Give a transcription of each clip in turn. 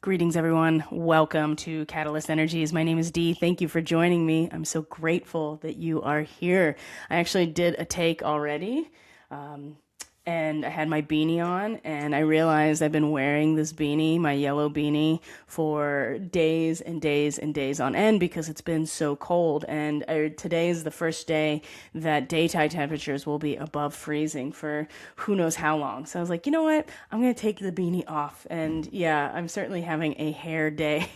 Greetings, everyone. Welcome to Catalyst Energies. My name is Dee. Thank you for joining me. I'm so grateful that you are here. I actually did a take already. Um, and I had my beanie on, and I realized I've been wearing this beanie, my yellow beanie, for days and days and days on end because it's been so cold. And today is the first day that daytime temperatures will be above freezing for who knows how long. So I was like, you know what? I'm going to take the beanie off. And yeah, I'm certainly having a hair day.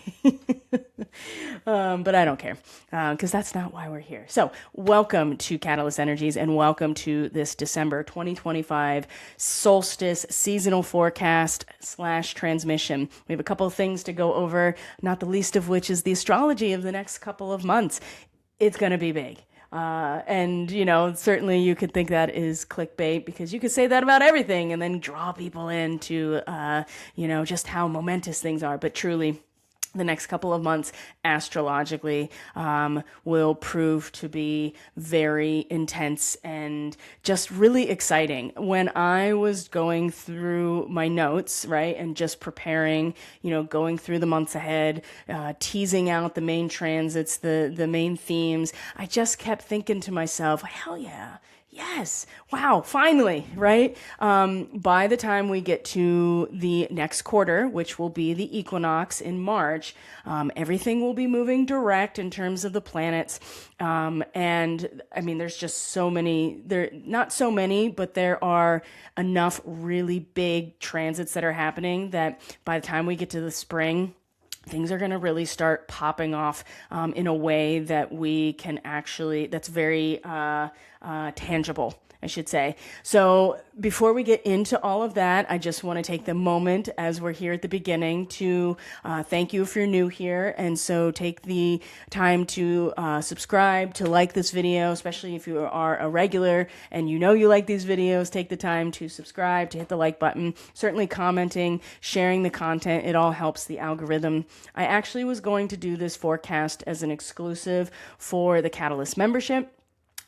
But I don't care because that's not why we're here. So, welcome to Catalyst Energies and welcome to this December 2025 Solstice seasonal forecast / transmission. We have a couple of things to go over, not the least of which is the astrology of the next couple of months. It's going to be big. And, certainly you could think that is clickbait because you could say that about everything and then draw people into, just how momentous things are. But truly, the next couple of months astrologically will prove to be very intense and just really exciting. When I was going through my notes, right, and just preparing, going through the months ahead, teasing out the main transits, the main themes, I just kept thinking to myself, hell yeah. Yes. Wow. Finally, right? By the time we get to the next quarter, which will be the equinox in March, everything will be moving direct in terms of the planets. And I mean, there's just so many, not so many, but there are enough really big transits that are happening that by the time we get to the spring, things are going to really start popping off in a way that we can actually, that's very tangible, I should say. So before we get into all of that, I just want to take the moment as we're here at the beginning to thank you if you're new here. And so take the time to subscribe, to like this video, especially if you are a regular and you like these videos, take the time to subscribe, to hit the like button, certainly commenting, sharing the content. It all helps the algorithm. I actually was going to do this forecast as an exclusive for the Catalyst membership.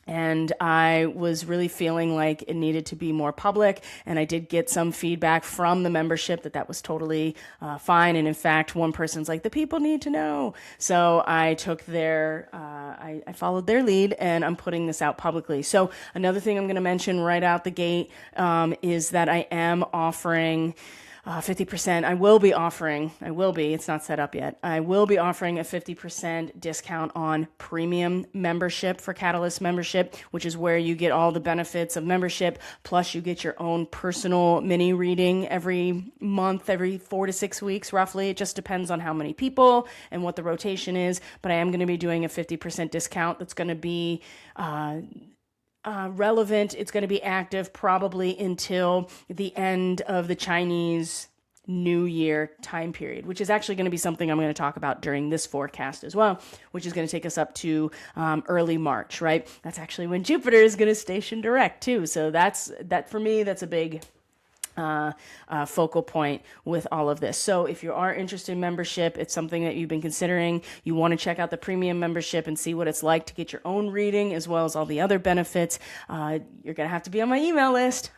And I was really feeling like it needed to be more public. And I did get some feedback from the membership that was totally fine. And in fact, one person's like, the people need to know. So I took I followed their lead and I'm putting this out publicly. So another thing I'm going to mention right out the gate is that I am offering 50%. It's not set up yet. I will be offering a 50% discount on premium membership for Catalyst membership, which is where you get all the benefits of membership. Plus you get your own personal mini reading every month, every 4 to 6 weeks, roughly. It just depends on how many people and what the rotation is. But I am going to be doing a 50% discount that's going to be, relevant. It's going to be active probably until the end of the Chinese New Year time period, which is actually going to be something I'm going to talk about during this forecast as well, which is going to take us up to early March, right? That's actually when Jupiter is going to station direct too. So that for me, that's a big focal point with all of this. So if you are interested in membership, it's something that you've been considering, you want to check out the premium membership and see what it's like to get your own reading as well as all the other benefits, you're going to have to be on my email list,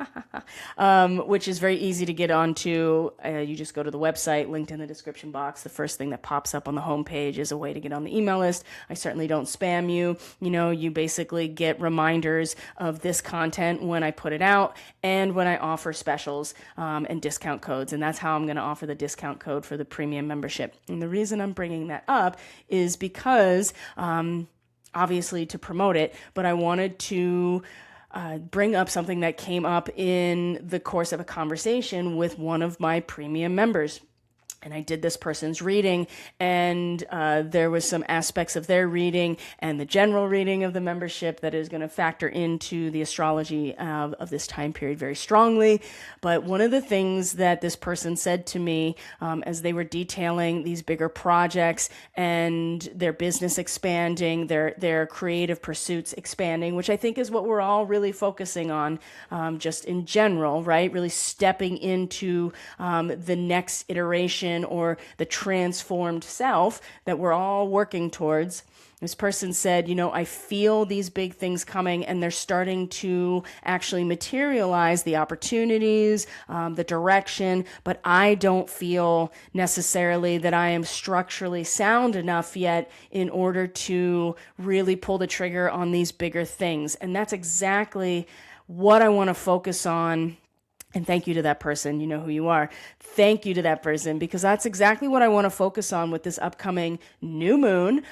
which is very easy to get onto. You just go to the website, linked in the description box. The first thing that pops up on the homepage is a way to get on the email list. I certainly don't spam you. You basically get reminders of this content when I put it out and when I offer specials and discount codes. And that's how I'm going to offer the discount code for the premium membership. And the reason I'm bringing that up is because, obviously to promote it, but I wanted to bring up something that came up in the course of a conversation with one of my premium members. And I did this person's reading, and there was some aspects of their reading and the general reading of the membership that is going to factor into the astrology of this time period very strongly. But one of the things that this person said to me as they were detailing these bigger projects and their business expanding, their creative pursuits expanding, which I think is what we're all really focusing on just in general, right? Really stepping into the next iteration transformation or the transformed self that we're all working towards. This person said, I feel these big things coming and they're starting to actually materialize, the opportunities, the direction, but I don't feel necessarily that I am structurally sound enough yet in order to really pull the trigger on these bigger things. And that's exactly what I want to focus on. And thank you to that person. You know who you are. Thank you to that person, because that's exactly what I want to focus on with this upcoming new moon,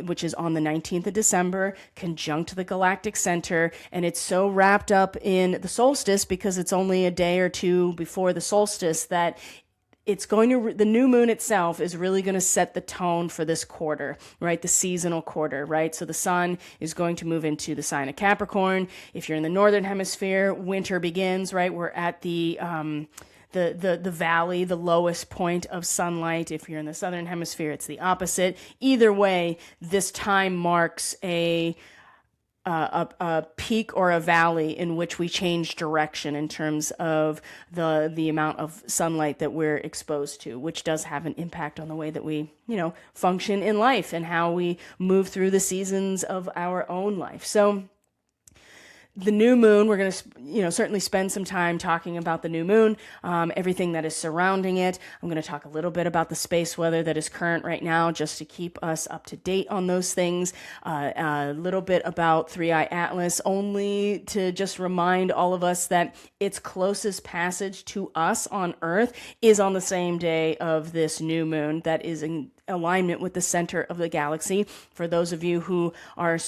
which is on the 19th of December, conjunct the galactic center. And it's so wrapped up in the solstice because it's only a day or two before the solstice that the new moon itself is really going to set the tone for this quarter, right? The seasonal quarter, right? So the sun is going to move into the sign of Capricorn. If you're in the northern hemisphere, winter begins, right? We're at the valley, the lowest point of sunlight. If you're in the southern hemisphere, it's the opposite. Either way, this time marks a peak or a valley in which we change direction in terms of the amount of sunlight that we're exposed to, which does have an impact on the way that we, function in life and how we move through the seasons of our own life. So the new moon, we're going to, certainly spend some time talking about the new moon, everything that is surrounding it. I'm going to talk a little bit about the space weather that is current right now, just to keep us up to date on those things. A little bit about 3i Atlas, only to just remind all of us that its closest passage to us on Earth is on the same day of this new moon that is in alignment with the center of the galaxy. For those of you who are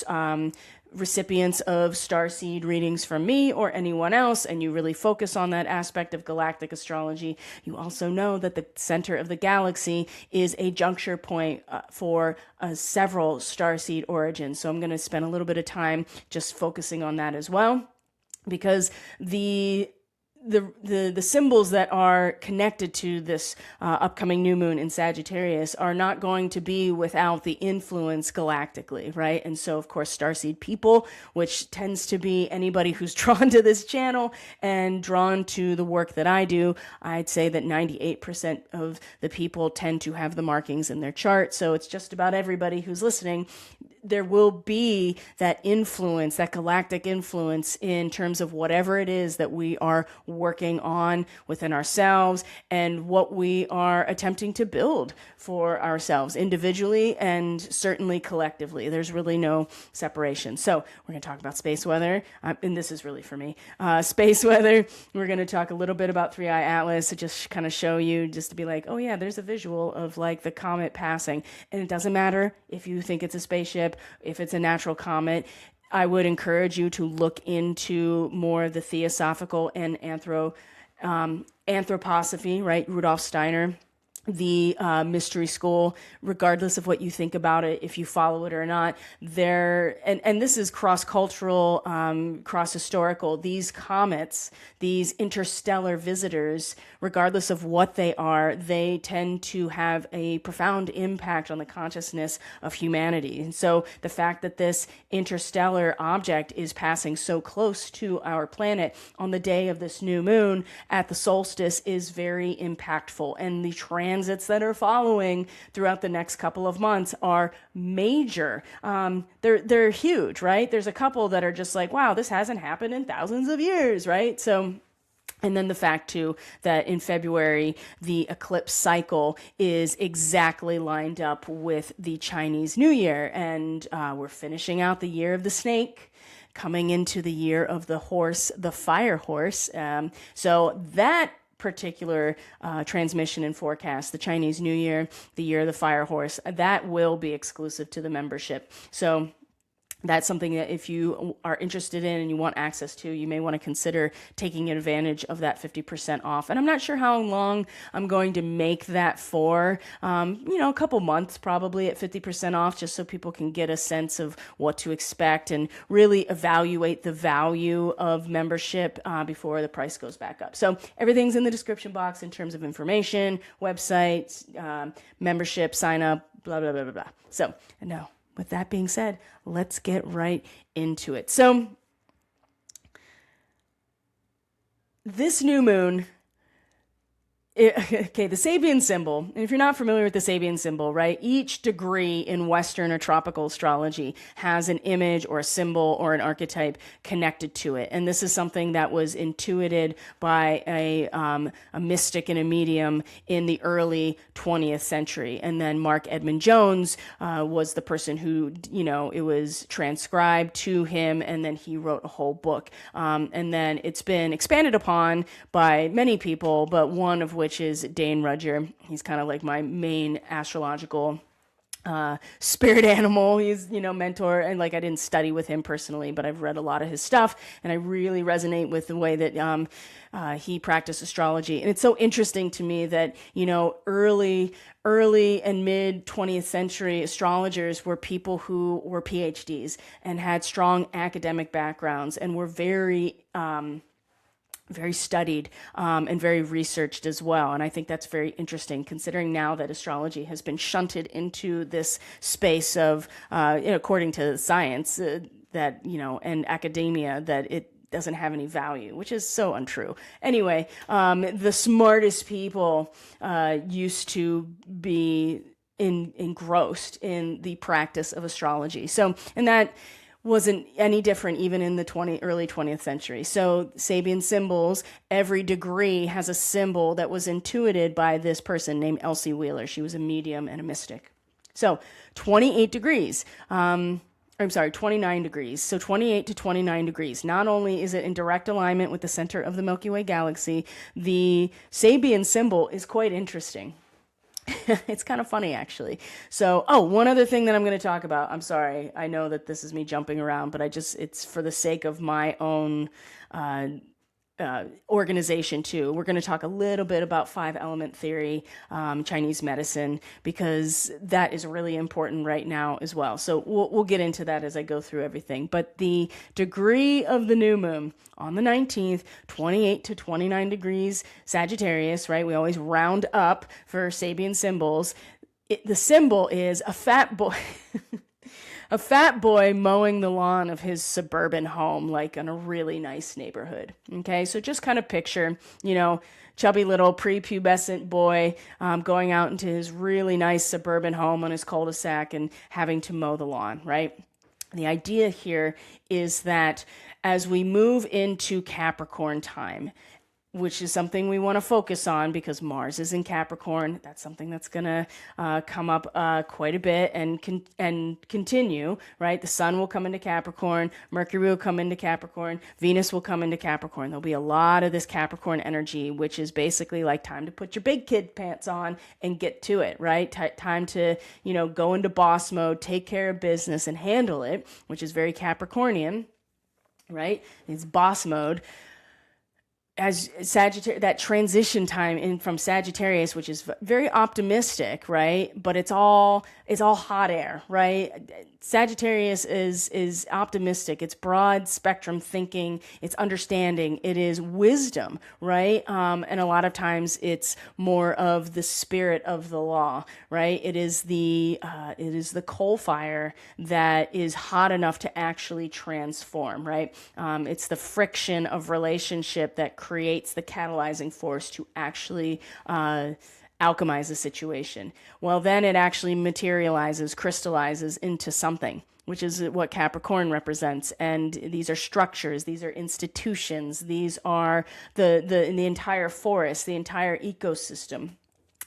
recipients of starseed readings from me or anyone else, and you really focus on that aspect of galactic astrology, you also know that the center of the galaxy is a juncture point for several starseed origins. So I'm going to spend a little bit of time just focusing on that as well, because the symbols that are connected to this upcoming new moon in Sagittarius are not going to be without the influence galactically, right? And so, of course, starseed people, which tends to be anybody who's drawn to this channel and drawn to the work that I do, I'd say that 98% of the people tend to have the markings in their chart. So it's just about everybody who's listening. There will be that influence, that galactic influence in terms of whatever it is that we are working on within ourselves and what we are attempting to build for ourselves individually and certainly collectively. There's really no separation. So we're going to talk about space weather, and this is really for me. Space weather, we're going to talk a little bit about 3i Atlas to just kind of show you, just to be like, oh yeah, there's a visual of like the comet passing. And it doesn't matter if you think it's a spaceship, if it's a natural comet. I would encourage you to look into more of the theosophical and anthroposophy, right? Rudolf Steiner, the mystery school, regardless of what you think about it, if you follow it or not, and this is cross-cultural, cross-historical, these comets, these interstellar visitors, regardless of what they are, they tend to have a profound impact on the consciousness of humanity. And so the fact that this interstellar object is passing so close to our planet on the day of this new moon at the solstice is very impactful. And the transits that are following throughout the next couple of months are major. They're huge, right? There's a couple that are just like, wow, this hasn't happened in thousands of years, right? So, and then the fact, too, that in February, the eclipse cycle is exactly lined up with the Chinese New Year. And we're finishing out the year of the snake, coming into the year of the horse, the fire horse. So that particular transmission and forecast, the Chinese New Year, the year of the fire horse, that will be exclusive to the membership. So that's something that if you are interested in and you want access to, you may want to consider taking advantage of that 50% off. And I'm not sure how long I'm going to make that for, a couple months probably at 50% off, just so people can get a sense of what to expect and really evaluate the value of membership before the price goes back up. So everything's in the description box in terms of information, websites, membership, sign up, blah, blah, blah, blah, blah. So now, with that being said, let's get right into it. So this new moon Okay, the Sabian symbol. And if you're not familiar with the Sabian symbol, right, each degree in Western or tropical astrology has an image or a symbol or an archetype connected to it. And this is something that was intuited by a mystic and a medium in the early 20th century. And then Mark Edmund Jones was the person who, it was transcribed to him, and then he wrote a whole book. And then it's been expanded upon by many people, but one of which is Dane Rudger. He's kind of like my main astrological spirit animal. He's, mentor. And like, I didn't study with him personally, but I've read a lot of his stuff, and I really resonate with the way that he practiced astrology. And it's so interesting to me that, early and mid 20th century astrologers were people who were PhDs and had strong academic backgrounds and were very studied and very researched as well. And I think that's very interesting, considering now that astrology has been shunted into this space of, according to science, and academia, that it doesn't have any value, which is so untrue. Anyway, the smartest people used to be engrossed in the practice of astrology. So, and that wasn't any different even in the early 20th century. So Sabian symbols, every degree has a symbol that was intuited by this person named Elsie Wheeler. She was a medium and a mystic. So 28 degrees. 29 degrees. So 28 to 29 degrees. Not only is it in direct alignment with the center of the Milky Way galaxy, the Sabian symbol is quite interesting. It's kind of funny, actually. So, one other thing that I'm going to talk about. I'm sorry. I know that this is me jumping around, but it's for the sake of my own organization too. We're going to talk a little bit about 5-element theory, Chinese medicine, because that is really important right now as well. So we'll get into that as I go through everything. But the degree of the new moon on the 19th, 28 to 29 degrees Sagittarius, right? We always round up for Sabian symbols. The symbol is a fat boy. A fat boy mowing the lawn of his suburban home, like in a really nice neighborhood. Okay, so just kind of picture, chubby little prepubescent boy going out into his really nice suburban home on his cul-de-sac and having to mow the lawn, right? The idea here is that as we move into Capricorn time, which is something we want to focus on because Mars is in Capricorn. That's something that's going to come up quite a bit and continue, right? The sun will come into Capricorn, Mercury will come into Capricorn, Venus will come into Capricorn. There'll be a lot of this Capricorn energy, which is basically like time to put your big kid pants on and get to it, right? Time to, go into boss mode, take care of business and handle it, which is very Capricornian, right? It's boss mode. As Sagittarius, that transition time in from Sagittarius, which is very optimistic, right? But it's all hot air, right? Sagittarius is optimistic. It's broad spectrum thinking. It's understanding. It is wisdom, right? And a lot of times it's more of the spirit of the law, right? It is the coal fire that is hot enough to actually transform, right? It's the friction of relationship that creates the catalyzing force to actually alchemize a situation. Well, then it actually materializes, crystallizes into something, which is what Capricorn represents. And these are structures, these are institutions, these are the entire forest, the entire ecosystem.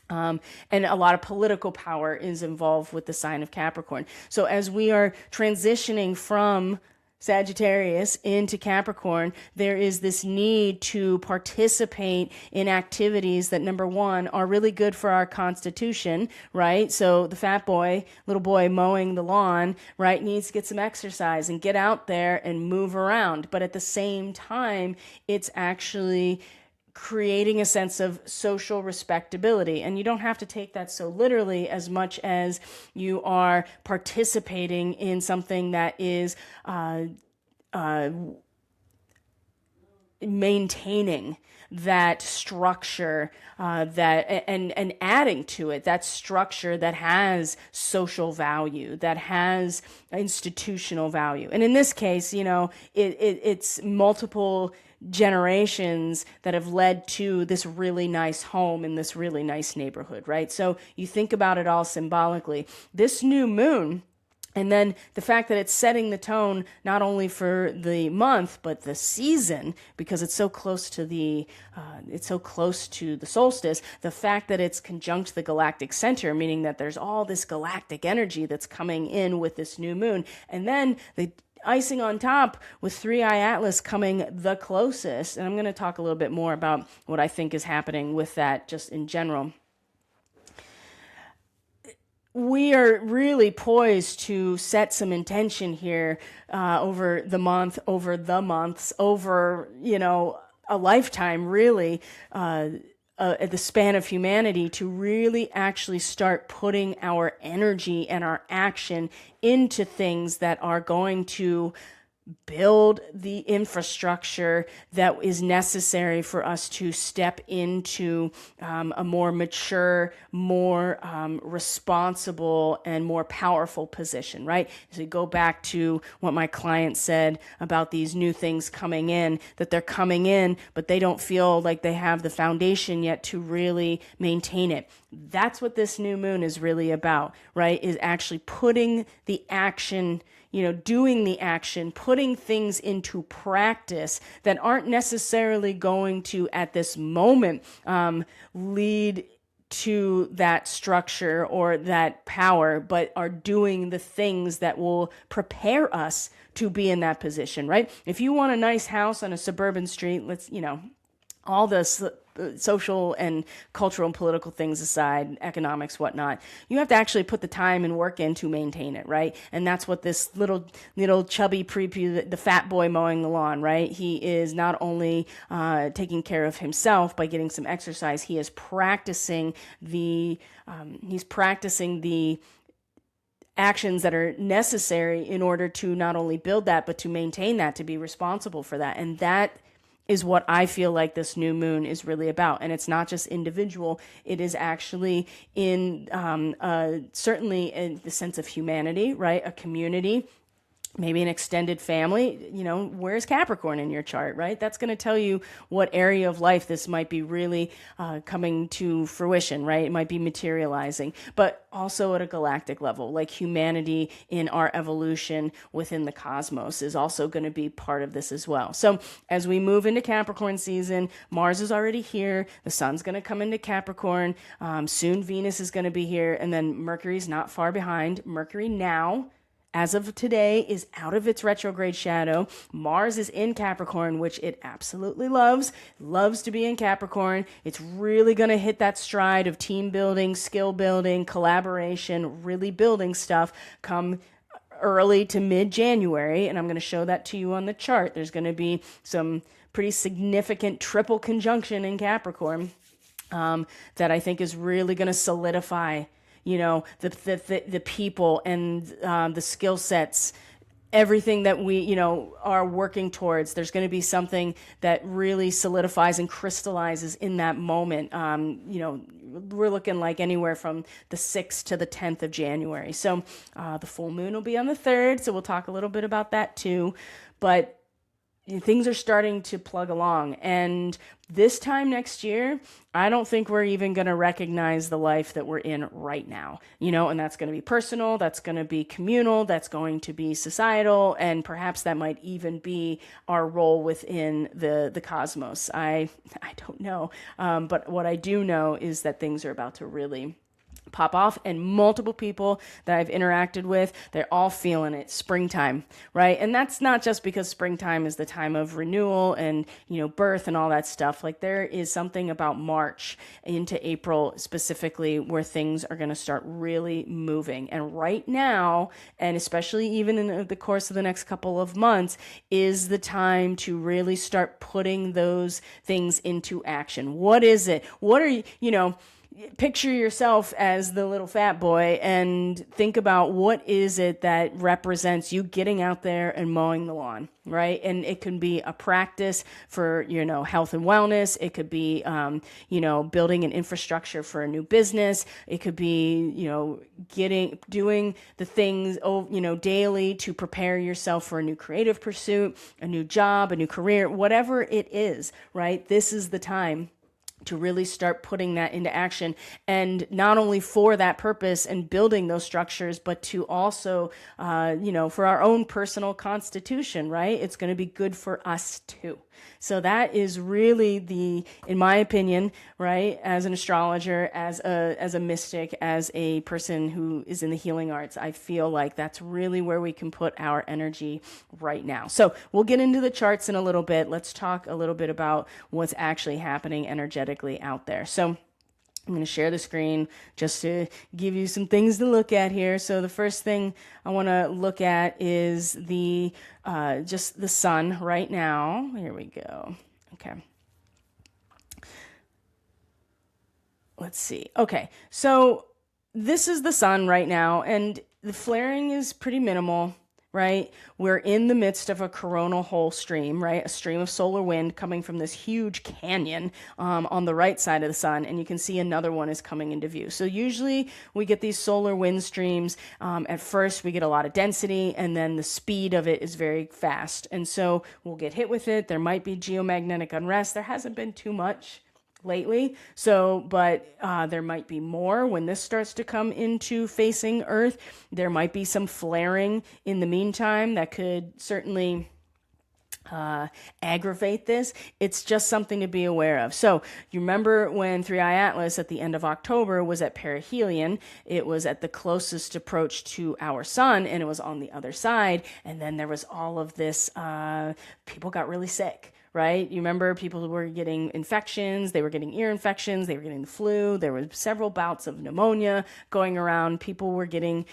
And a lot of political power is involved with the sign of Capricorn. So as we are transitioning from Sagittarius into Capricorn, there is this need to participate in activities that, number one, are really good for our constitution, right? So the fat boy, little boy mowing the lawn, right, needs to get some exercise and get out there and move around. But at the same time, it's actually creating a sense of social respectability. And you don't have to take that so literally as much as you are participating in something that is maintaining that structure, that and adding to it that structure that has social value, that has institutional value. And in this case, it's multiple generations that have led to this really nice home in this really nice neighborhood, right? So you think about it all symbolically. This new moon, and then the fact that it's setting the tone not only for the month but the season, because it's so close to the solstice. The fact that it's conjunct the galactic center, meaning that there's all this galactic energy that's coming in with this new moon, and then the icing on top with 3i Atlas coming the closest. And I'm going to talk a little bit more about what I think is happening with that just in general. We are really poised to set some intention here over the months, over a lifetime, really, at the span of humanity, to really actually start putting our energy and our action into things that are going to build the infrastructure that is necessary for us to step into a more mature, more responsible, and more powerful position, right? So you go back to what my client said about these new things coming in, that they're coming in, but they don't feel like they have the foundation yet to really maintain it. That's what this new moon is really about, right? Is actually putting the action, doing the action, putting things into practice that aren't necessarily going to, at this moment, lead to that structure or that power, but are doing the things that will prepare us to be in that position, right? If you want a nice house on a suburban street, all this social and cultural and political things aside, economics, whatnot, you have to actually put the time and work in to maintain it, right? And that's what this little chubby preview, the fat boy mowing the lawn, right? He is not only taking care of himself by getting some exercise, he is practicing the actions that are necessary in order to not only build that, but to maintain that, to be responsible for that. And that is what I feel like this new moon is really about. And it's not just individual, it is actually in certainly in the sense of humanity, right? A community, maybe an extended family. Where's Capricorn in your chart, right? That's going to tell you what area of life this might be really coming to fruition, right? It might be materializing, but also at a galactic level, like humanity in our evolution within the cosmos is also going to be part of this as well. So as we move into Capricorn season, Mars is already here. The sun's going to come into Capricorn. Soon Venus is going to be here. And then Mercury's not far behind. Mercury now, as of today, is out of its retrograde shadow. Mars is in Capricorn, which it absolutely loves to be in Capricorn. It's really going to hit that stride of team building, skill building, collaboration, really building stuff come early to mid-January. And I'm going to show that to you on the chart. There's going to be some pretty significant triple conjunction in Capricorn that I think is really going to solidify the people and the skill sets, everything that we, are working towards. There's going to be something that really solidifies and crystallizes in that moment. We're looking like anywhere from the 6th to the 10th of January. So the full moon will be on the 3rd. So we'll talk a little bit about that too. But things are starting to plug along. And this time next year, I don't think we're even going to recognize the life that we're in right now, and that's going to be personal, that's going to be communal, that's going to be societal, and perhaps that might even be our role within the cosmos. I don't know. But what I do know is that things are about to really pop off, and multiple people that I've interacted with, they're all feeling it. Springtime, right? And that's not just because springtime is the time of renewal and, birth and all that stuff. Like, there is something about March into April specifically where things are going to start really moving. And right now, and especially even in the course of the next couple of months, is the time to really start putting those things into action. What is it? What are you, picture yourself as the little fat boy and think about what is it that represents you getting out there and mowing the lawn, right? And it can be a practice for, health and wellness. It could be, building an infrastructure for a new business. It could be, doing the things, daily to prepare yourself for a new creative pursuit, a new job, a new career, whatever it is, right? This is the time to really start putting that into action, and not only for that purpose and building those structures, but to also, for our own personal constitution, right? It's going to be good for us too. So that is really in my opinion, right, as an astrologer, as a mystic, as a person who is in the healing arts, I feel like that's really where we can put our energy right now. So we'll get into the charts in a little bit. Let's talk a little bit about what's actually happening energetically out there. So I'm going to share the screen just to give you some things to look at here. So the first thing I want to look at is just the sun right now. Here we go. Okay. Let's see. Okay. So this is the sun right now, and the flaring is pretty minimal. Right? We're in the midst of a coronal hole stream, right? A stream of solar wind coming from this huge canyon on the right side of the sun. And you can see another one is coming into view. So usually we get these solar wind streams. At first we get a lot of density, and then the speed of it is very fast. And so we'll get hit with it. There might be geomagnetic unrest. There hasn't been too much lately. So, but there might be more when this starts to come into facing Earth. There might be some flaring in the meantime that could certainly aggravate this. It's just something to be aware of. So you remember when 3i Atlas at the end of October was at perihelion, it was at the closest approach to our sun, and it was on the other side. And then there was all of this, people got really sick. Right? You remember people were getting infections, they were getting ear infections, they were getting the flu, there were several bouts of pneumonia going around, people were getting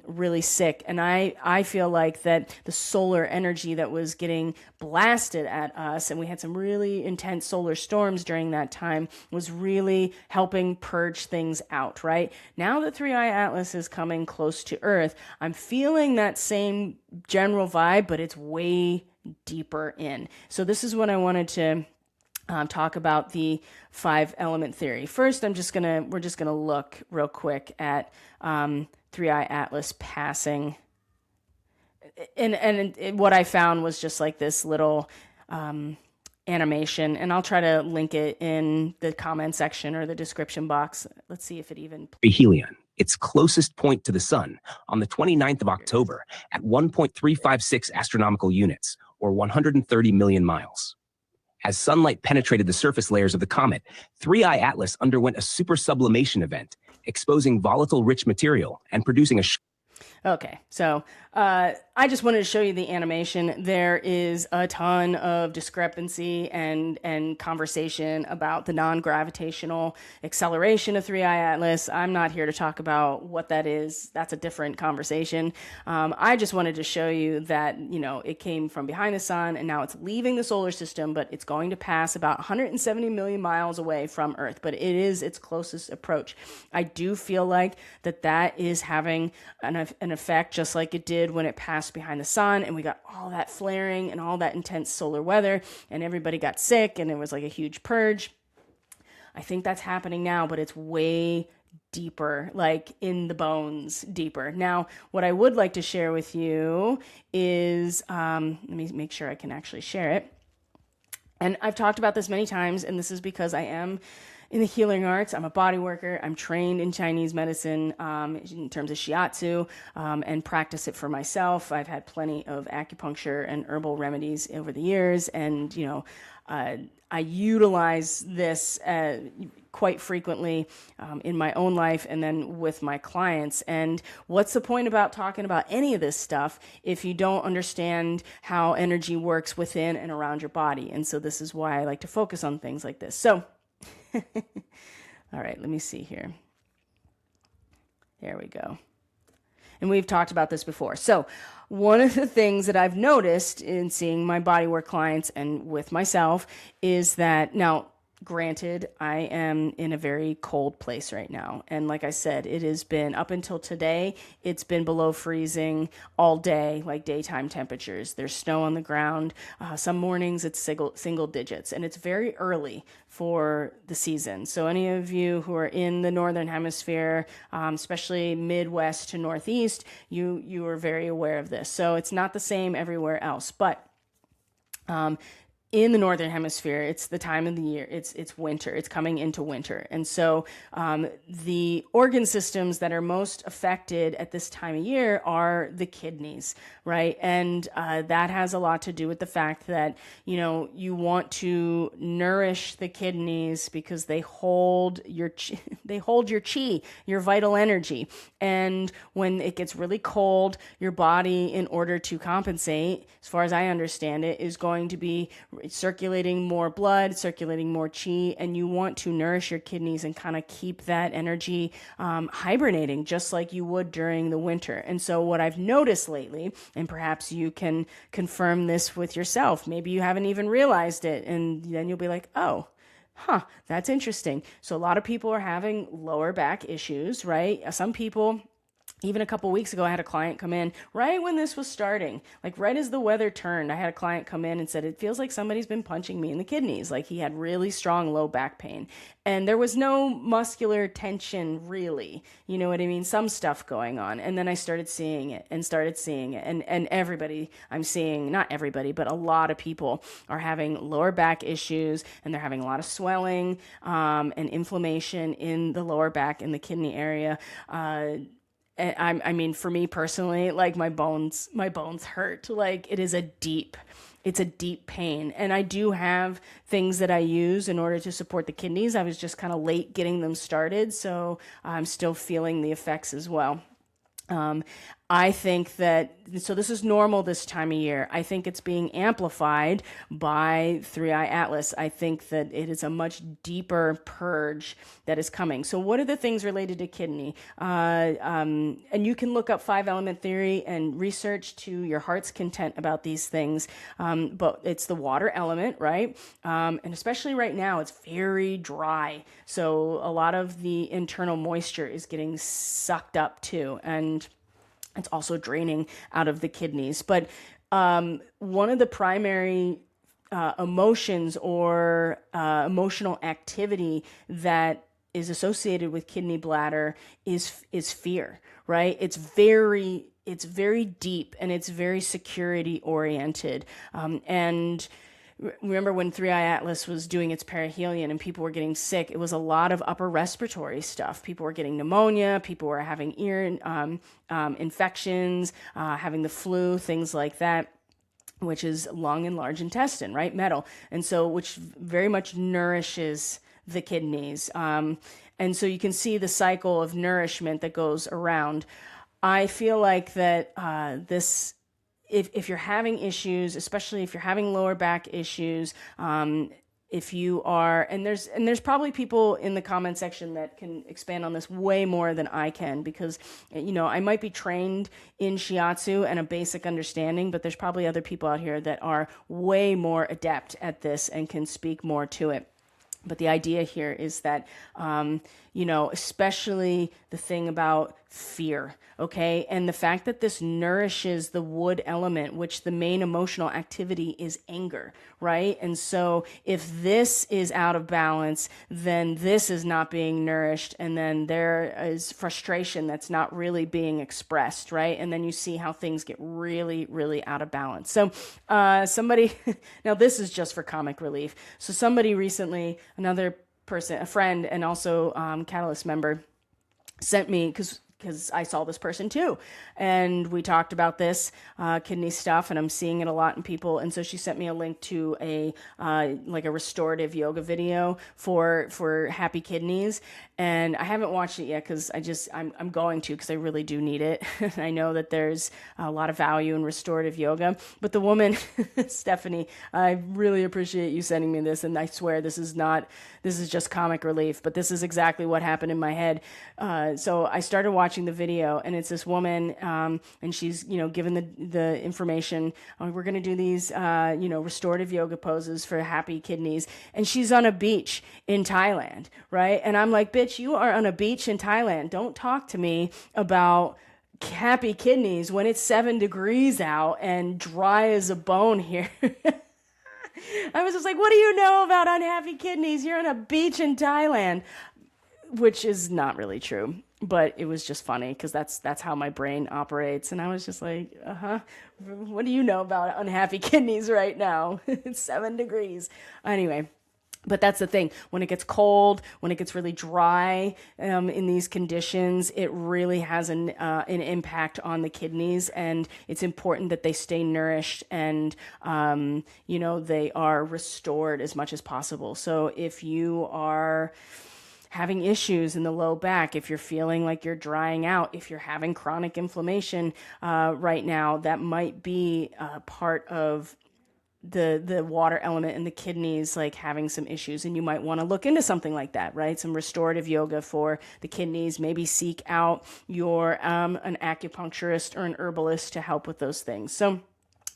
really sick. And I feel like that the solar energy that was getting blasted at us, and we had some really intense solar storms during that time, was really helping purge things out, right? Now that 3i Atlas is coming close to Earth, I'm feeling that same general vibe, but it's way deeper in. So this is what I wanted to talk about, the 5-element theory. First, we're just gonna look real quick at 3i Atlas passing, and what I found was just like this little animation, and I'll try to link it in the comment section or the description box. Let's see if it even perihelion, its closest point to the sun, on the 29th of October at 1.356 astronomical units, or 130 million miles. As sunlight penetrated the surface layers of the comet, 3i Atlas underwent a super sublimation event, exposing volatile rich material and producing a Okay, so I just wanted to show you the animation. There is a ton of discrepancy and conversation about the non-gravitational acceleration of 3i Atlas. I'm not here to talk about what that is. That's a different conversation. I just wanted to show you that, it came from behind the sun, and now it's leaving the solar system, but it's going to pass about 170 million miles away from Earth, but it is its closest approach. I do feel like that is having an effect, just like it did when it passed behind the sun, and we got all that flaring and all that intense solar weather, and everybody got sick, and it was like a huge purge. I think that's happening now, but it's way deeper, like in the bones deeper. Now, what I would like to share with you is, let me make sure I can actually share it. And I've talked about this many times, and this is because I am in the healing arts. I'm a body worker. I'm trained in Chinese medicine in terms of shiatsu, and practice it for myself. I've had plenty of acupuncture and herbal remedies over the years, and I utilize this quite frequently in my own life and then with my clients. And what's the point about talking about any of this stuff if you don't understand how energy works within and around your body? And so this is why I like to focus on things like this. So all right, let me see here. There we go. And we've talked about this before. So one of the things that I've noticed in seeing my bodywork clients and with myself is that now Granted, I am in a very cold place right now. And like I said, it has been up until today, it's been below freezing all day, like daytime temperatures. There's snow on the ground. Some mornings it's single digits, and it's very early for the season. So, any of you who are in the northern hemisphere, especially Midwest to Northeast, you are very aware of this. So, it's not the same everywhere else. But in the northern hemisphere, it's the time of the year. It's winter. It's coming into winter, and so the organ systems that are most affected at this time of year are the kidneys, right? And that has a lot to do with the fact that you want to nourish the kidneys because they hold your they hold your chi, your vital energy. And when it gets really cold, your body, in order to compensate, as far as I understand it, is going to be circulating more blood, circulating more chi, and you want to nourish your kidneys and kind of keep that energy hibernating just like you would during the winter. And so what I've noticed lately, and perhaps you can confirm this with yourself, maybe you haven't even realized it, and then you'll be like, oh, that's interesting. So a lot of people are having lower back issues, right? Some people, even a couple weeks ago, I had a client come in right when this was starting, like right as the weather turned. I had a client come in and said, it feels like somebody's been punching me in the kidneys. Like he had really strong low back pain. And there was no muscular tension, really. You know what I mean? Some stuff going on. And then I started seeing it. And everybody I'm seeing, not everybody, but a lot of people are having lower back issues, and they're having a lot of swelling and inflammation in the lower back, in the kidney area. I mean, for me personally, like my bones hurt. Like it's a deep pain. And I do have things that I use in order to support the kidneys. I was just kind of late getting them started, so I'm still feeling the effects as well. I think that, so this is normal this time of year. I think it's being amplified by 3i Atlas. I think that it is a much deeper purge that is coming. So what are the things related to kidney? And you can look up 5-element theory and research to your heart's content about these things. But it's the water element, right? And especially right now, it's very dry. So a lot of the internal moisture is getting sucked up too. And it's also draining out of the kidneys. But one of the primary emotions or emotional activity that is associated with kidney bladder is fear, right? It's very deep, and it's very security oriented. And remember when 3i Atlas was doing its perihelion and people were getting sick, it was a lot of upper respiratory stuff. People were getting pneumonia, people were having ear infections, having the flu, things like that, which is lung and large intestine, right? Metal. And so, which very much nourishes the kidneys. And so you can see the cycle of nourishment that goes around. I feel like that if you're having issues, especially if you're having lower back issues, if you are, and there's probably people in the comment section that can expand on this way more than I can, because I might be trained in shiatsu and a basic understanding, but there's probably other people out here that are way more adept at this and can speak more to it. But the idea here is that, especially the thing about fear, okay? And the fact that this nourishes the wood element, which the main emotional activity is anger, right? And so if this is out of balance, then this is not being nourished. And then there is frustration that's not really being expressed, right? And then you see how things get really, really out of balance. So somebody, now this is just for comic relief. So somebody recently, another person, a friend, and also Catalyst member, sent me, because I saw this person too, and we talked about this kidney stuff, and I'm seeing it a lot in people. And so she sent me a link to a restorative yoga video for happy kidneys, and I haven't watched it yet because I'm going to, because I really do need it. I know that there's a lot of value in restorative yoga. But the woman, Stephanie, I really appreciate you sending me this, and I swear this is just comic relief, but this is exactly what happened in my head. So I started watching watching the video, and it's this woman, and she's, given the information. We're going to do these, restorative yoga poses for happy kidneys. And she's on a beach in Thailand, right? And I'm like, bitch, you are on a beach in Thailand. Don't talk to me about happy kidneys when it's 7 degrees out and dry as a bone here. I was just like, what do you know about unhappy kidneys? You're on a beach in Thailand, which is not really true. But it was just funny because that's how my brain operates. And I was just like, what do you know about unhappy kidneys right now? It's 7 degrees. Anyway. But that's the thing. When it gets cold, when it gets really dry in these conditions, it really has an impact on the kidneys, and it's important that they stay nourished and they are restored as much as possible. So if you are having issues in the low back, if you're feeling like you're drying out, if you're having chronic inflammation right now, that might be part of the water element in the kidneys, like having some issues, and you might want to look into something like that, right? Some restorative yoga for the kidneys. Maybe seek out your an acupuncturist or an herbalist to help with those things. So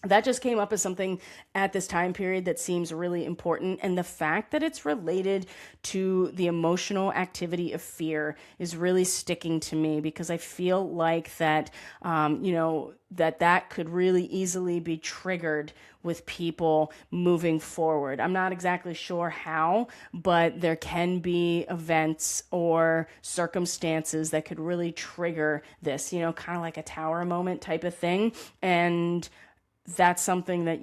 that just came up as something at this time period that seems really important. And the fact that it's related to the emotional activity of fear is really sticking to me, because I feel like that, that could really easily be triggered with people moving forward. I'm not exactly sure how, but there can be events or circumstances that could really trigger this, kind of like a tower moment type of thing. And that's something that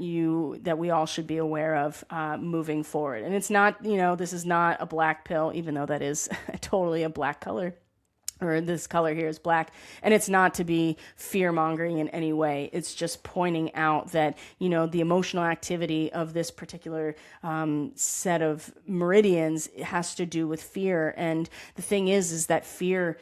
we all should be aware of moving forward. And it's not, this is not a black pill, even though that is totally a black color, or this color here is black. And it's not to be fear mongering in any way. It's just pointing out that, the emotional activity of this particular set of meridians has to do with fear. And the thing is that fear,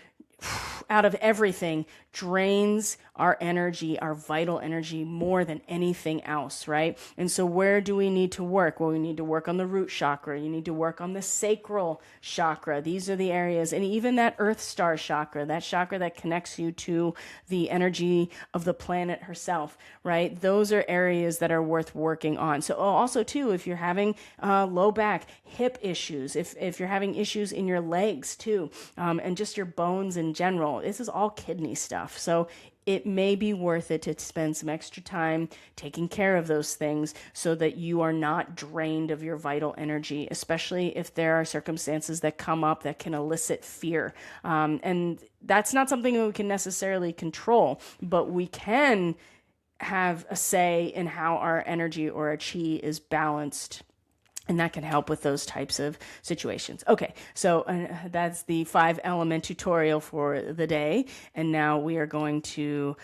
out of everything, drains our energy, our vital energy, more than anything else, right? And so where do we need to work? Well, we need to work on the root chakra. You need to work on the sacral chakra. These are the areas, and even that earth star chakra, that chakra that connects you to the energy of the planet herself, right? Those are areas that are worth working on. So also too, if you're having low back, hip issues, if you're having issues in your legs too, and just your bones in general, this is all kidney stuff. So it may be worth it to spend some extra time taking care of those things so that you are not drained of your vital energy, especially if there are circumstances that come up that can elicit fear. And that's not something that we can necessarily control, but we can have a say in how our energy or our chi is balanced. And that can help with those types of situations. Okay, so that's the 5-element tutorial for the day. And now we are going to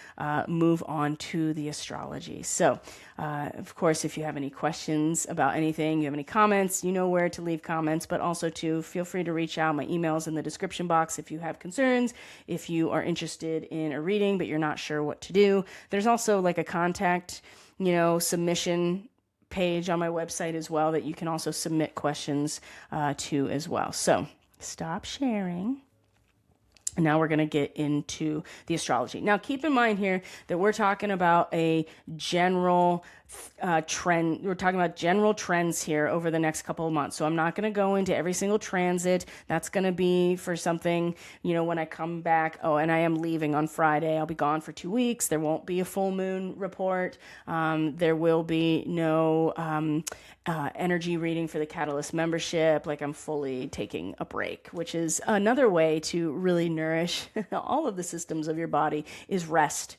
move on to the astrology. So, of course, if you have any questions about anything, you have any comments, you know where to leave comments. But also, too, feel free to reach out. My email's in the description box if you have concerns, if you are interested in a reading but you're not sure what to do. There's also like a contact, submission page on my website as well that you can also submit questions to as well. So stop sharing. And now we're going to get into the astrology. Now, keep in mind here that we're talking about a general trend. We're talking about general trends here over the next couple of months. So I'm not going to go into every single transit. That's going to be for something, when I come back. Oh, and I am leaving on Friday. I'll be gone for 2 weeks. There won't be a full moon report. There will be no energy reading for the Catalyst membership. Like, I'm fully taking a break, which is another way to really nourish all of the systems of your body, is rest.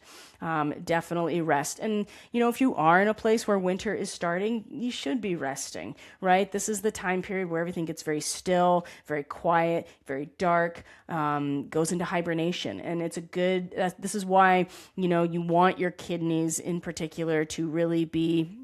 Definitely rest. And, if you are in a place where winter is starting, you should be resting, right? This is the time period where everything gets very still, very quiet, very dark, goes into hibernation. And it's this is why, you want your kidneys in particular to really be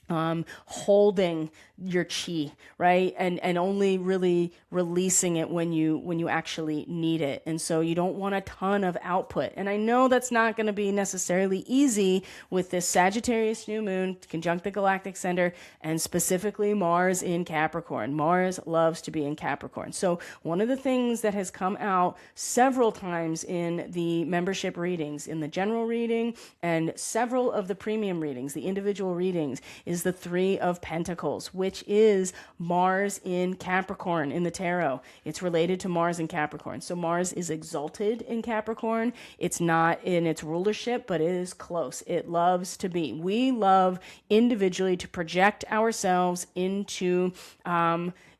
holding your chi, right? And only really releasing it when you actually need it. And so you don't want a ton of output. And I know that's not going to be necessarily easy with this Sagittarius new moon conjunct the galactic center, and specifically Mars in Capricorn. Mars loves to be in Capricorn. So one of the things that has come out several times in the membership readings, in the general reading and several of the premium readings, the individual readings, is the Three of Pentacles, which is Mars in Capricorn in the tarot. It's related to Mars in Capricorn. So Mars is exalted in Capricorn. It's not in its rulership, but it is close. It loves to be. We love individually to project ourselves into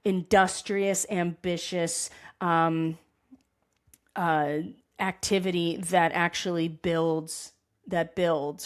industrious, ambitious activity that actually builds,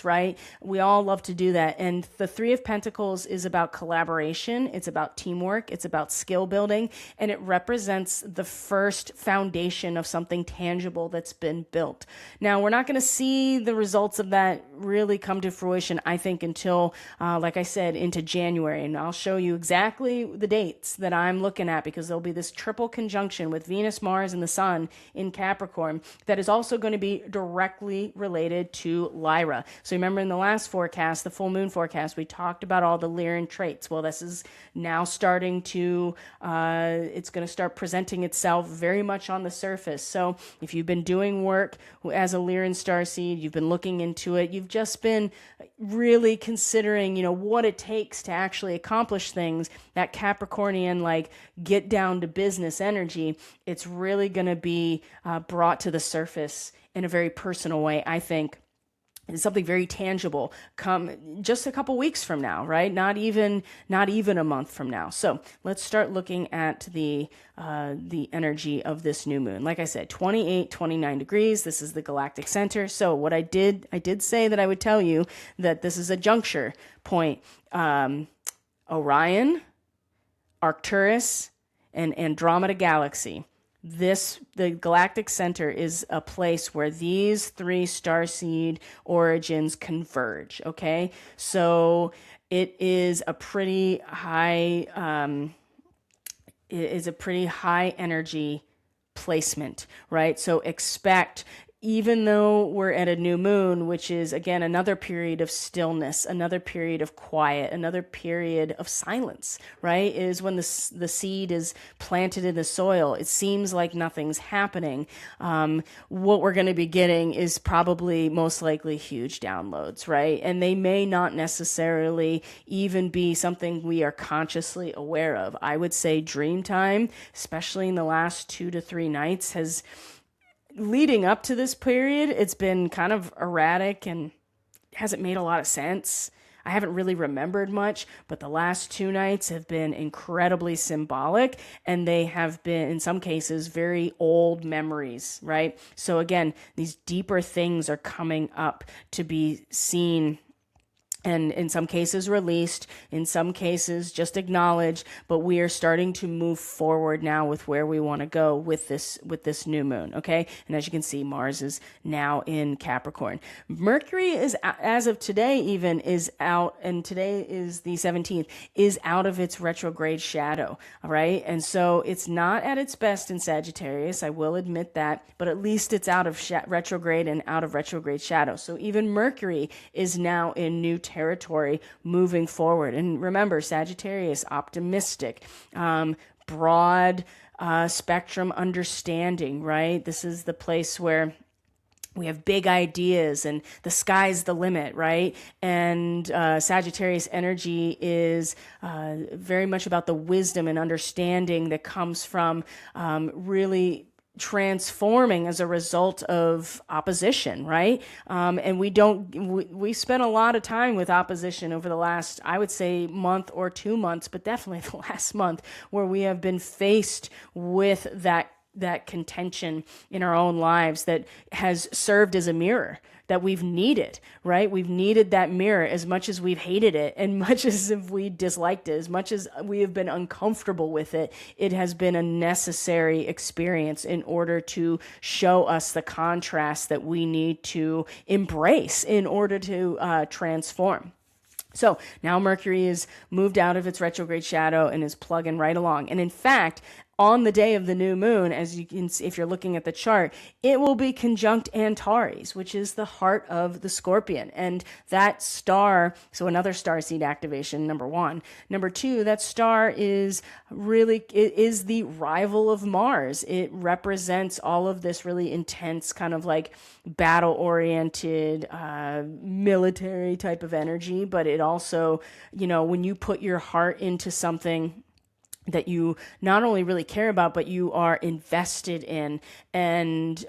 right? We all love to do that. And the Three of Pentacles is about collaboration. It's about teamwork. It's about skill building. And it represents the first foundation of something tangible that's been built. Now, we're not going to see the results of that really come to fruition, I think, until, like I said, into January. And I'll show you exactly the dates that I'm looking at, because there'll be this triple conjunction with Venus, Mars, and the Sun in Capricorn that is also going to be directly related to Lyra. So remember in the last forecast, the full moon forecast, we talked about all the Lyran traits. Well, this is now starting to, it's going to start presenting itself very much on the surface. So if you've been doing work as a Lyran starseed, you've been looking into it, you've just been really considering, what it takes to actually accomplish things, that Capricornian, like, get down to business energy, it's really going to be brought to the surface in a very personal way, I think. It's something very tangible come just a couple weeks from now, right? Not even a month from now. So let's start looking at the energy of this new moon. Like I said, 28, 29 degrees. This is the galactic center. So what I did say that I would tell you that this is a juncture point. Orion, Arcturus, and Andromeda Galaxy. The galactic center is a place where these three starseed origins converge. Okay, so it is a pretty high, energy placement, right? So expect, even though we're at a new moon, which is, again, another period of stillness, another period of quiet, another period of silence, right? Is when the seed is planted in the soil. It seems like nothing's happening. What we're going to be getting is probably most likely huge downloads, right? And they may not necessarily even be something we are consciously aware of. I would say dream time, especially in the last 2 to 3 nights, has... leading up to this period, it's been kind of erratic and hasn't made a lot of sense. I haven't really remembered much, but the last 2 nights have been incredibly symbolic, and they have been, in some cases, very old memories, right? So again, these deeper things are coming up to be seen, and in some cases released, in some cases just acknowledged, but we are starting to move forward now with where we want to go with this new moon, okay? And as you can see, Mars is now in Capricorn. Mercury is, as of today even, is out, and today is the 17th, is out of its retrograde shadow, all right? And so it's not at its best in Sagittarius, I will admit that, but at least it's out of retrograde and out of retrograde shadow. So even Mercury is now in new territory moving forward. And remember, Sagittarius, optimistic, broad spectrum understanding, right? This is the place where we have big ideas and the sky's the limit, right? And Sagittarius energy is very much about the wisdom and understanding that comes from really transforming as a result of opposition, right? And we spent a lot of time with opposition over the last, I would say, month or 2 months, but definitely the last month, where we have been faced with that contention in our own lives that has served as a mirror that we've needed, right? We've needed that mirror as much as we've hated it, and much as if we disliked it, as much as we have been uncomfortable with it. It has been a necessary experience in order to show us the contrast that we need to embrace in order to transform. So now Mercury is moved out of its retrograde shadow and is plugging right along. And in fact, on the day of the new moon, as you can see, if you're looking at the chart, it will be conjunct Antares, which is the heart of the Scorpion. And that star, so another starseed activation, number one. Number two, that star is the rival of Mars. It represents all of this really intense kind of like battle-oriented, military type of energy. But it also, when you put your heart into something that you not only really care about, but you are invested in and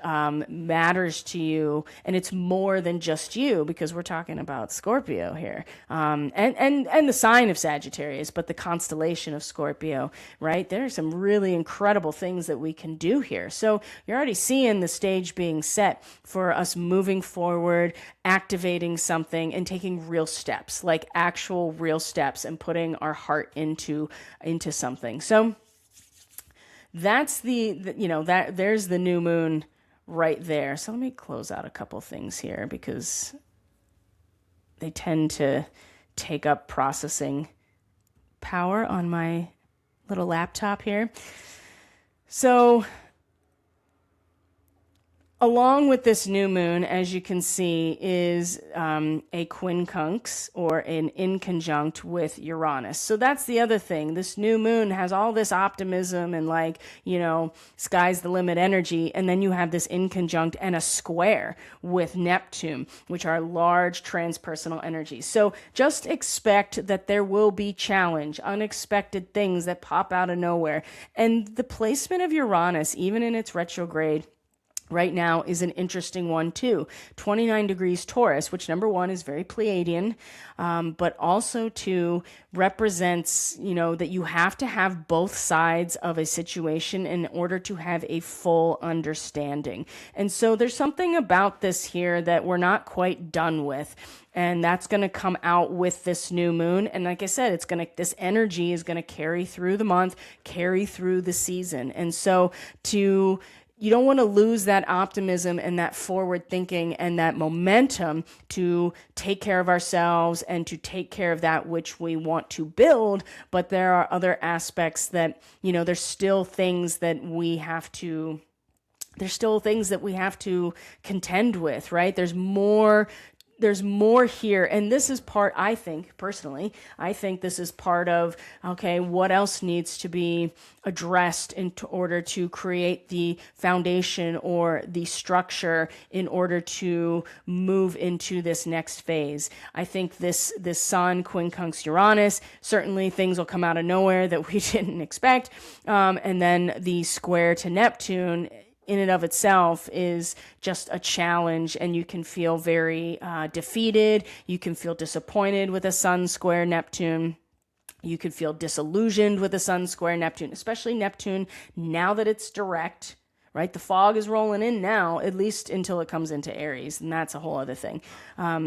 matters to you, and it's more than just you, because we're talking about Scorpio here, and the sign of Sagittarius, but the constellation of Scorpio, right? There are some really incredible things that we can do here. So you're already seeing the stage being set for us moving forward, activating something, and taking real steps, like actual real steps, and putting our heart into something. So that's there's the new moon right there. So let me close out a couple things here, because they tend to take up processing power on my little laptop here. So along with this new moon, as you can see, is a quincunx, or an inconjunct with Uranus. So that's the other thing. This new moon has all this optimism and sky's the limit energy. And then you have this inconjunct and a square with Neptune, which are large transpersonal energies. So just expect that there will be challenge, unexpected things that pop out of nowhere. And the placement of Uranus, even in its retrograde, right now is an interesting one too. 29 degrees Taurus, which number one is very Pleiadian, but also too represents, that you have to have both sides of a situation in order to have a full understanding. And so there's something about this here that we're not quite done with. And that's going to come out with this new moon. And like I said, this energy is going to carry through the month, carry through the season. And so you don't want to lose that optimism and that forward thinking and that momentum to take care of ourselves and to take care of that which we want to build. But there are other aspects that, there's still things that we have to contend with, right? There's more here. And this is part, I think this is part of, okay, what else needs to be addressed in order to create the foundation or the structure in order to move into this next phase. I think this sun, quincunx Uranus, certainly things will come out of nowhere that we didn't expect. And then the square to Neptune, in and of itself, is just a challenge, and you can feel very defeated. You can feel disappointed with a sun square Neptune. You could feel disillusioned with a sun square Neptune, especially Neptune now that it's direct, right? The fog is rolling in now, at least until it comes into Aries, and that's a whole other thing,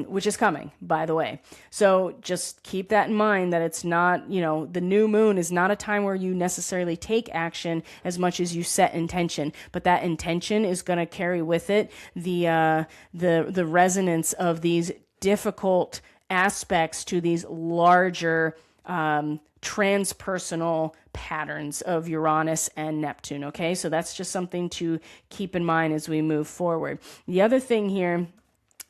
which is coming, by the way. So just keep that in mind, that it's not, the new moon is not a time where you necessarily take action as much as you set intention, but that intention is going to carry with it the resonance of these difficult aspects to these larger transpersonal patterns of Uranus and Neptune. Okay, so that's just something to keep in mind as we move forward. The other thing here,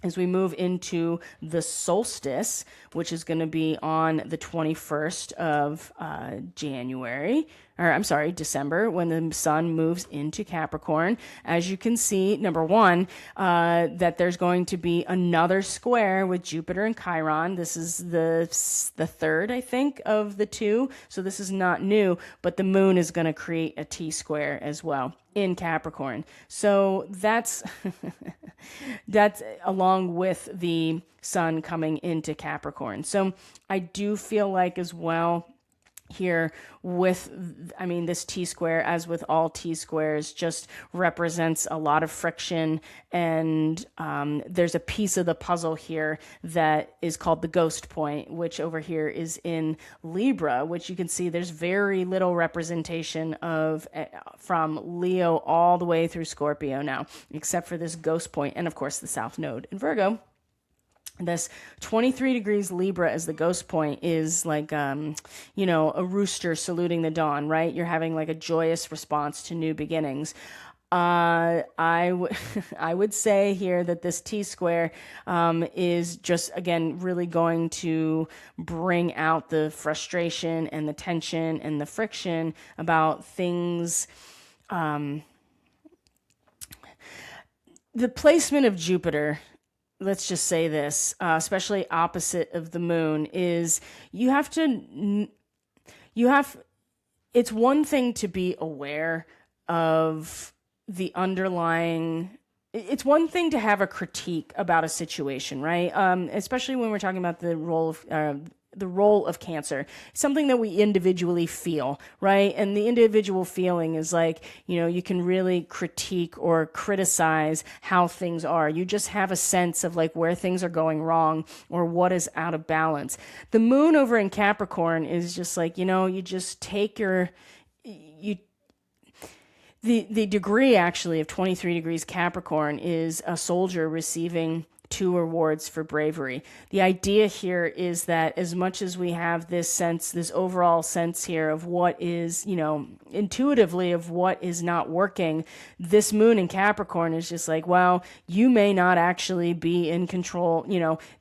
as we move into the solstice, which is going to be on the 21st of December, when the sun moves into Capricorn. As you can see, number one, that there's going to be another square with Jupiter and Chiron. This is the third, I think, of the two. So this is not new, but the moon is going to create a T-square as well in Capricorn. So that's along with the sun coming into Capricorn. So I do feel like as well here with, this T-square, as with all T-squares, just represents a lot of friction. And there's a piece of the puzzle here that is called the ghost point, which over here is in Libra, which you can see there's very little representation of from Leo all the way through Scorpio now, except for this ghost point and, of course, the South Node in Virgo. This 23 degrees Libra as the ghost point is like, a rooster saluting the dawn, right? You're having like a joyous response to new beginnings. I would say here that this T square is just, again, really going to bring out the frustration and the tension and the friction about things. The placement of Jupiter, let's just say this, especially opposite of the moon, is it's one thing to be aware of the underlying. It's one thing to have a critique about a situation, right? Especially when we're talking about the role of Cancer, something that we individually feel, right? And the individual feeling is like, you can really critique or criticize how things are. You just have a sense of like where things are going wrong or what is out of balance. The moon over in Capricorn is just like, you just take the degree actually of 23 degrees Capricorn is a soldier receiving 2 awards for bravery. The idea here is that as much as we have this overall sense here of what is, intuitively of what is not working, this moon in Capricorn is just like, well, you may not actually be in control.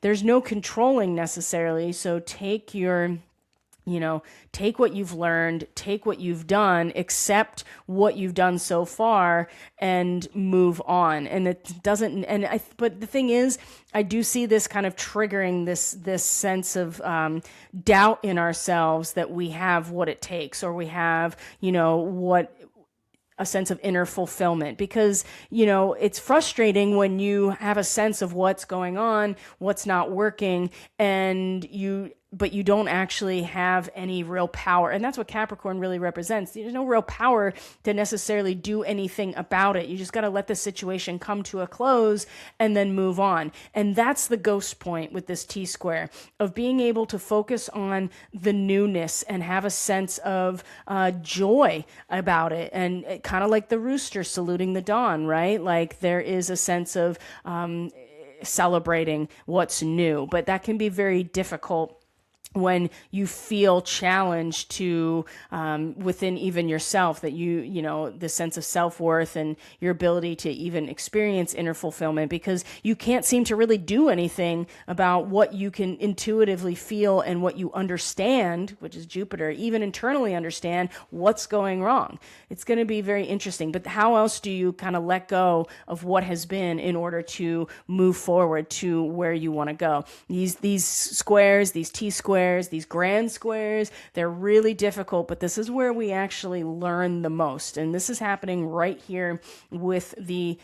There's no controlling necessarily. So take what you've learned, take what you've done, accept what you've done so far, and move on. And it doesn't. But the thing is, I do see this kind of triggering this sense of doubt in ourselves that we have what it takes, or we have, a sense of inner fulfillment, because it's frustrating when you have a sense of what's going on, what's not working, but you don't actually have any real power. And that's what Capricorn really represents. There's no real power to necessarily do anything about it. You just got to let the situation come to a close and then move on. And that's the ghost point with this T square, of being able to focus on the newness and have a sense of joy about it. And kind of like the rooster saluting the dawn, right? Like there is a sense of celebrating what's new, but that can be very difficult when you feel challenged to within even yourself, that the sense of self-worth and your ability to even experience inner fulfillment, because you can't seem to really do anything about what you can intuitively feel and what you understand, which is Jupiter, even internally understand what's going wrong. It's going to be very interesting. But how else do you kind of let go of what has been in order to move forward to where you want to go? These squares, these T squares, these grand squares, they're really difficult, but this is where we actually learn the most. And this is happening right here with the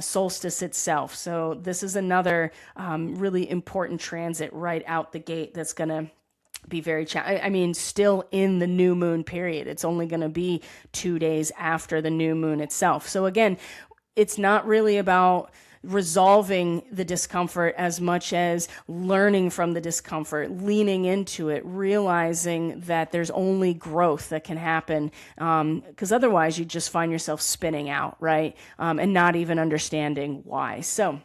solstice itself. So this is another really important transit right out the gate that's going to be very still in the new moon period. It's only going to be 2 days after the new moon itself. So again, it's not really about resolving the discomfort as much as learning from the discomfort, leaning into it, realizing that there's only growth that can happen, because otherwise you just find yourself spinning out, right? And not even understanding why. So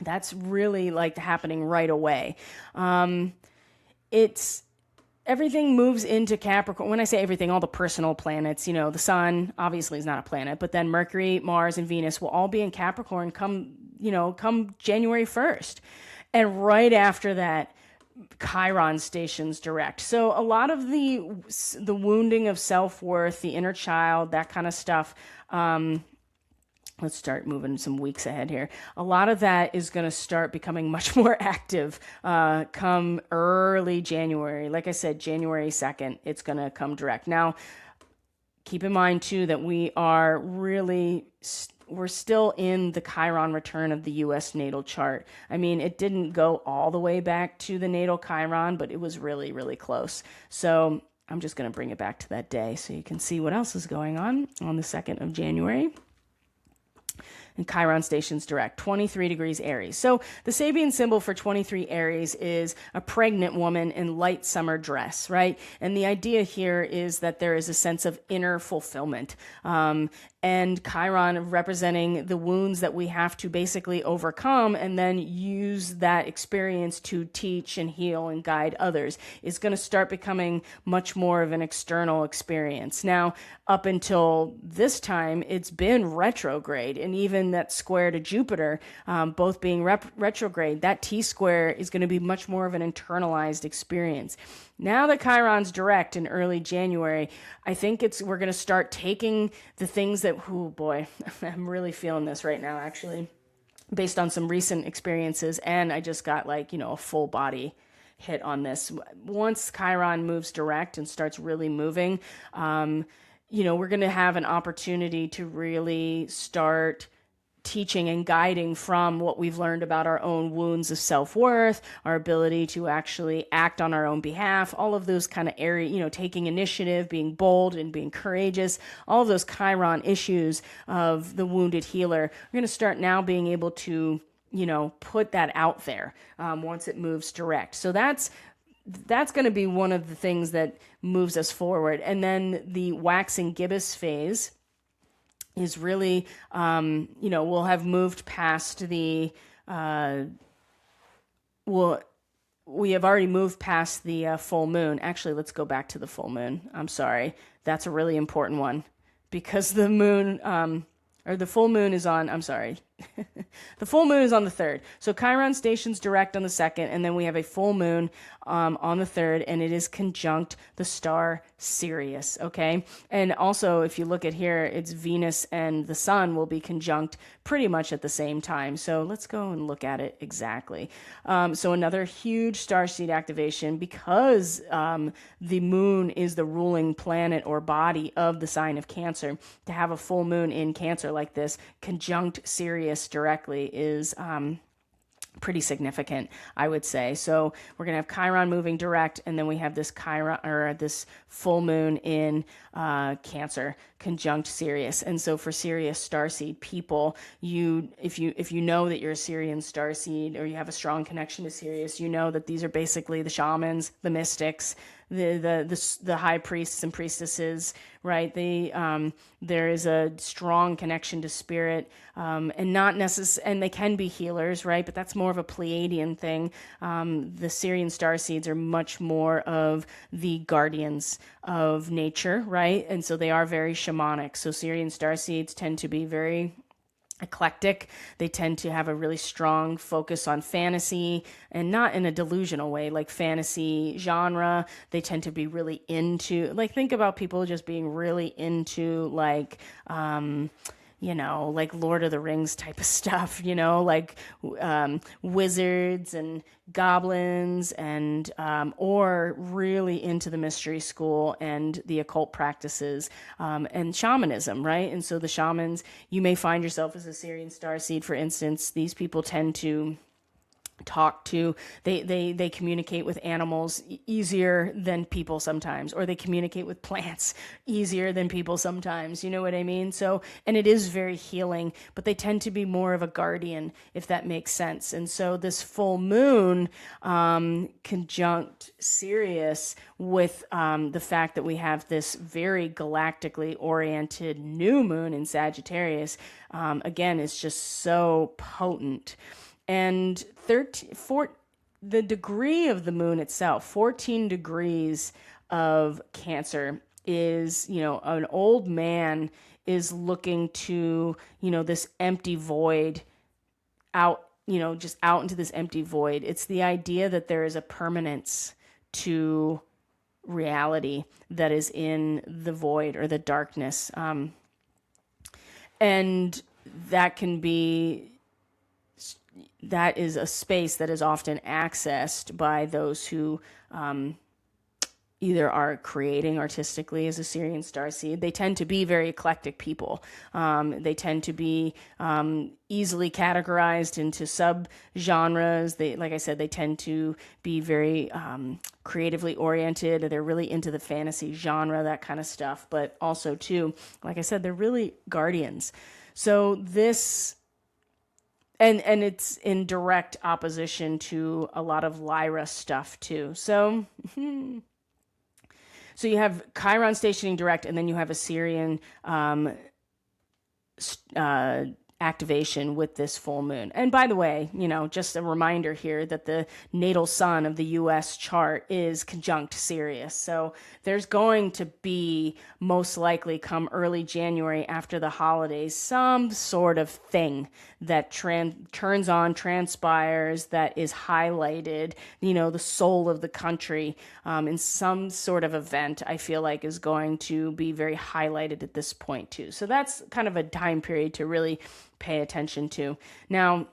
that's really like happening right away. Everything moves into Capricorn. When I say everything, all the personal planets, the sun obviously is not a planet, but then Mercury, Mars, and Venus will all be in Capricorn come January 1st. And right after that, Chiron stations direct. So a lot of the wounding of self-worth, the inner child, that kind of stuff, let's start moving some weeks ahead here. A lot of that is going to start becoming much more active come early January. Like I said, January 2nd, it's going to come direct. Now, keep in mind, too, that we're still in the Chiron return of the U.S. natal chart. I mean, it didn't go all the way back to the natal Chiron, but it was really, really close. So I'm just going to bring it back to that day so you can see what else is going on the 2nd of January. And Chiron stations direct, 23 degrees Aries. So the Sabian symbol for 23 Aries is a pregnant woman in light summer dress, right? And the idea here is that there is a sense of inner fulfillment. and Chiron representing the wounds that we have to basically overcome and then use that experience to teach and heal and guide others, is going to start becoming much more of an external experience. Now, up until this time, it's been retrograde, and even that square to Jupiter, both being retrograde, that T-square is going to be much more of an internalized experience. Now that Chiron's direct in early January, I think we're going to start taking the things that, oh boy, I'm really feeling this right now, actually, based on some recent experiences. And I just got a full body hit on this. Once Chiron moves direct and starts really moving, we're going to have an opportunity to really start teaching and guiding from what we've learned about our own wounds of self-worth, our ability to actually act on our own behalf, all of those kind of area, taking initiative, being bold and being courageous, all of those Chiron issues of the wounded healer. We're going to start now being able to, put that out there once it moves direct. So that's going to be one of the things that moves us forward. And then the waxing gibbous phase is really, we'll have moved past we have already moved past the full moon. Actually, let's go back to the full moon. I'm sorry. That's a really important one because the moon, or the full moon is on, I'm sorry. The full moon is on the 3rd. So Chiron stations direct on the 2nd, and then we have a full moon on the 3rd, and it is conjunct the star Sirius, okay? And also, if you look at here, it's Venus and the sun will be conjunct pretty much at the same time. So let's go and look at it exactly. So another huge starseed activation because the moon is the ruling planet or body of the sign of Cancer. To have a full moon in Cancer like this, conjunct Sirius directly is pretty significant, I would say. So we're going to have Chiron moving direct, and then we have this Chiron or this full moon in Cancer conjunct Sirius. And so for Sirius starseed people, if you know that you're a Sirian starseed or you have a strong connection to Sirius, you know that these are basically the shamans, the mystics, the high priests and priestesses, right? There is a strong connection to spirit, and not and they can be healers, right? But that's more of a Pleiadian thing. The Syrian starseeds are much more of the guardians of nature, right? And so they are very shamanic. So Syrian starseeds tend to be very eclectic. They tend to have a really strong focus on fantasy, and not in a delusional way, like fantasy genre. They tend to be really into, think about people just being really into like Lord of the Rings type of stuff, wizards and goblins and, or really into the mystery school and the occult practices, and shamanism, right? And so the shamans, you may find yourself as a Syrian starseed, for instance. These people tend to they communicate with animals easier than people sometimes, or they communicate with plants easier than people sometimes, you know what I mean? So, and it is very healing, but they tend to be more of a guardian, if that makes sense. And so this full moon conjunct Sirius with the fact that we have this very galactically oriented new moon in Sagittarius, again, is just so potent. And the degree of the moon itself, 14 degrees of Cancer, is, an old man is looking to, this empty void out, just out into this empty void. It's the idea that there is a permanence to reality that is in the void or the darkness. And that is a space that is often accessed by those who either are creating artistically as a Syrian starseed. They tend to be very eclectic people. They tend to be easily categorized into sub-genres. Like I said, they tend to be very creatively oriented. They're really into the fantasy genre, that kind of stuff. But also, too, like I said, they're really guardians. So this... And it's in direct opposition to a lot of Lyra stuff, too. So you have Chiron stationing direct, and then you have a Syrian activation with this full moon. And by the way, just a reminder here that the natal sun of the US chart is conjunct Sirius. So there's going to be, most likely come early January after the holidays, some sort of thing that turns on, transpires, that is highlighted, the soul of the country, in some sort of event, I feel like is going to be very highlighted at this point too. So that's kind of a time period to really pay attention to. Now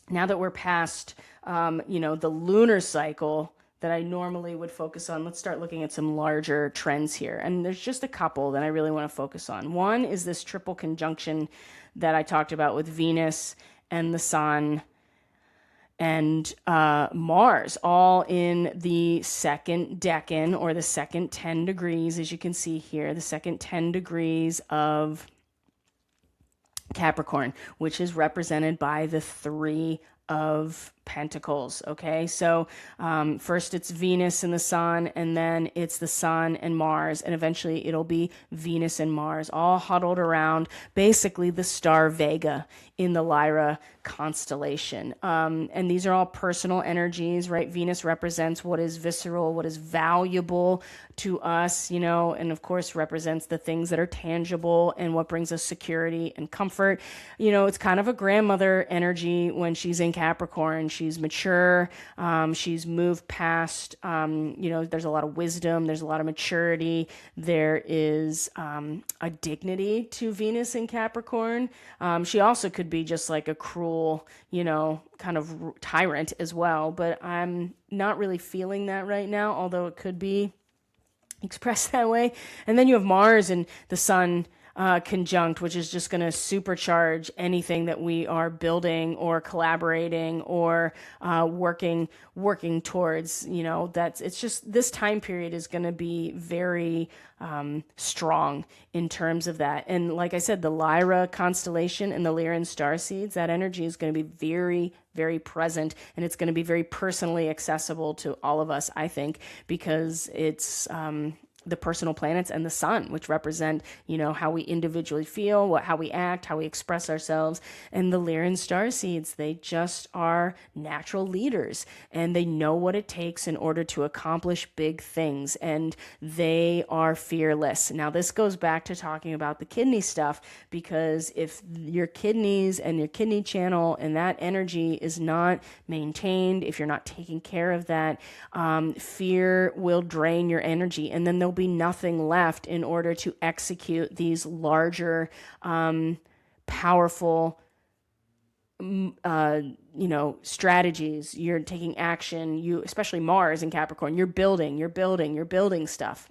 that we're past, the lunar cycle that I normally would focus on, let's start looking at some larger trends here. And there's just a couple that I really want to focus on. One is this triple conjunction that I talked about with Venus and the Sun and Mars, all in the second decan, or the second 10 degrees, as you can see here, the second 10 degrees of Capricorn, which is represented by the Three of Pentacles. Okay, so first it's Venus and the Sun, and then it's the Sun and Mars, and eventually it'll be Venus and Mars, all huddled around basically the star Vega in the Lyra constellation. And these are all personal energies, right? Venus represents what is visceral, what is valuable to us, and of course represents the things that are tangible and what brings us security and comfort. It's kind of a grandmother energy when she's in Capricorn. She's mature. She's moved past, there's a lot of wisdom. There's a lot of maturity. There is a dignity to Venus in Capricorn. She also could be just like a cruel, kind of tyrant as well. But I'm not really feeling that right now, although it could be expressed that way. And then you have Mars and the Sun conjunct, which is just going to supercharge anything that we are building or collaborating or working towards. It's just, this time period is going to be very strong in terms of that. And like I said, the Lyra constellation and the Lyran star seeds, that energy is going to be very, very present, and it's going to be very personally accessible to all of us, I think, because it's the personal planets and the Sun, which represent, how we individually feel, how we act, how we express ourselves. And the Lyran star seeds, they just are natural leaders, and they know what it takes in order to accomplish big things, and they are fearless. Now, this goes back to talking about the kidney stuff, because if your kidneys and your kidney channel and that energy is not maintained, if you're not taking care of that, fear will drain your energy, and then there'll be nothing left in order to execute these larger, powerful, strategies. You're taking action. Especially Mars and Capricorn, you're building stuff.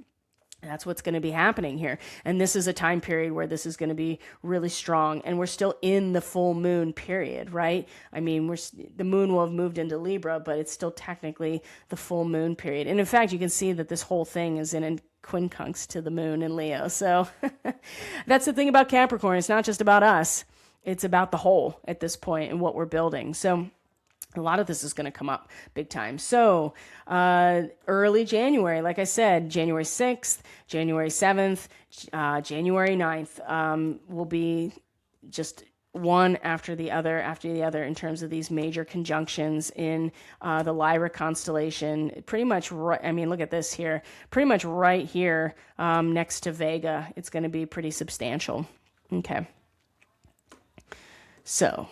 And that's what's going to be happening here. And this is a time period where this is going to be really strong. And we're still in the full moon period, right? I mean, the moon will have moved into Libra, but it's still technically the full moon period. And in fact, you can see that this whole thing is in quincunx to the moon in Leo. So that's the thing about Capricorn. It's not just about us. It's about the whole at this point and what we're building. So a lot of this is going to come up big time. So early January, like I said, January 6th, January 7th, January 9th will be just one after the other in terms of these major conjunctions in the Lyra constellation. Pretty much right, I mean, look at this here. Pretty much right here next to Vega. It's going to be pretty substantial. Okay. So,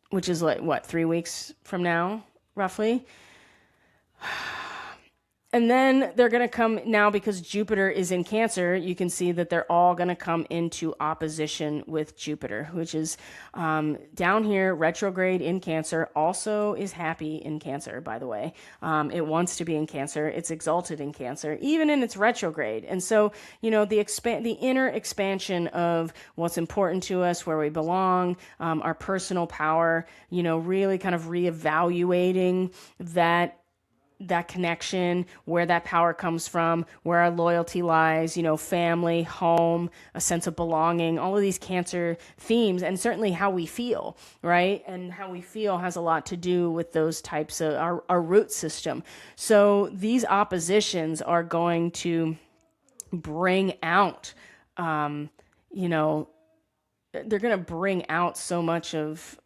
which is like, 3 weeks from now, roughly. And then they're going to come now, because Jupiter is in Cancer. You can see that they're all going to come into opposition with Jupiter, which is down here, retrograde in Cancer, also is happy in Cancer, by the way. It wants to be in Cancer. It's exalted in Cancer, even in its retrograde. And so, the inner expansion of what's important to us, where we belong, our personal power, really kind of reevaluating that connection, where that power comes from, where our loyalty lies, family, home, a sense of belonging, all of these Cancer themes, and certainly how we feel, right? And how we feel has a lot to do with those types of our root system. So these oppositions are going to bring out, they're going to bring out so much of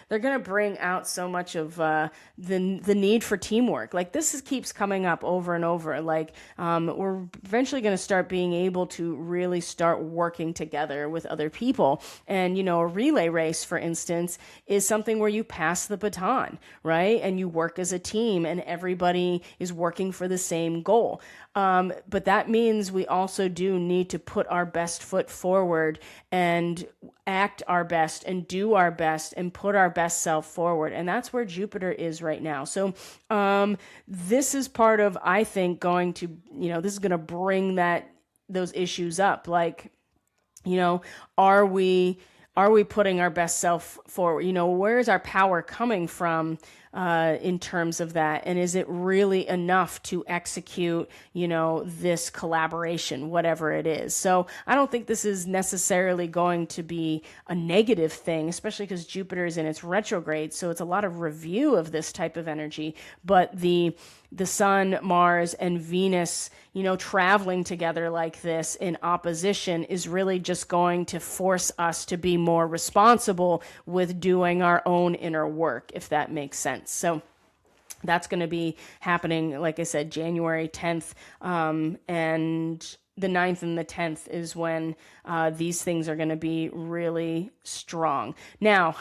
they're going to bring out so much of the need for teamwork. Like keeps coming up over and over. Like we're eventually going to start being able to really start working together with other people. And a relay race, for instance, is something where you pass the baton, right? And you work as a team, and everybody is working for the same goal. But that means we also do need to put our best foot forward and act our best and do our best and put our best self forward. And that's where Jupiter is right now. So this is part of, I think, going to, this is going to bring those issues up. Like, are we putting our best self forward? Where is our power coming from in terms of that? And is it really enough to execute, this collaboration, whatever it is? So I don't think this is necessarily going to be a negative thing, especially because Jupiter is in its retrograde. So it's a lot of review of this type of energy. But the Sun, Mars, and Venus, traveling together like this in opposition is really just going to force us to be more responsible with doing our own inner work, if that makes sense. So that's going to be happening, like I said, January 10th, and the 9th and the 10th is when these things are going to be really strong. Now,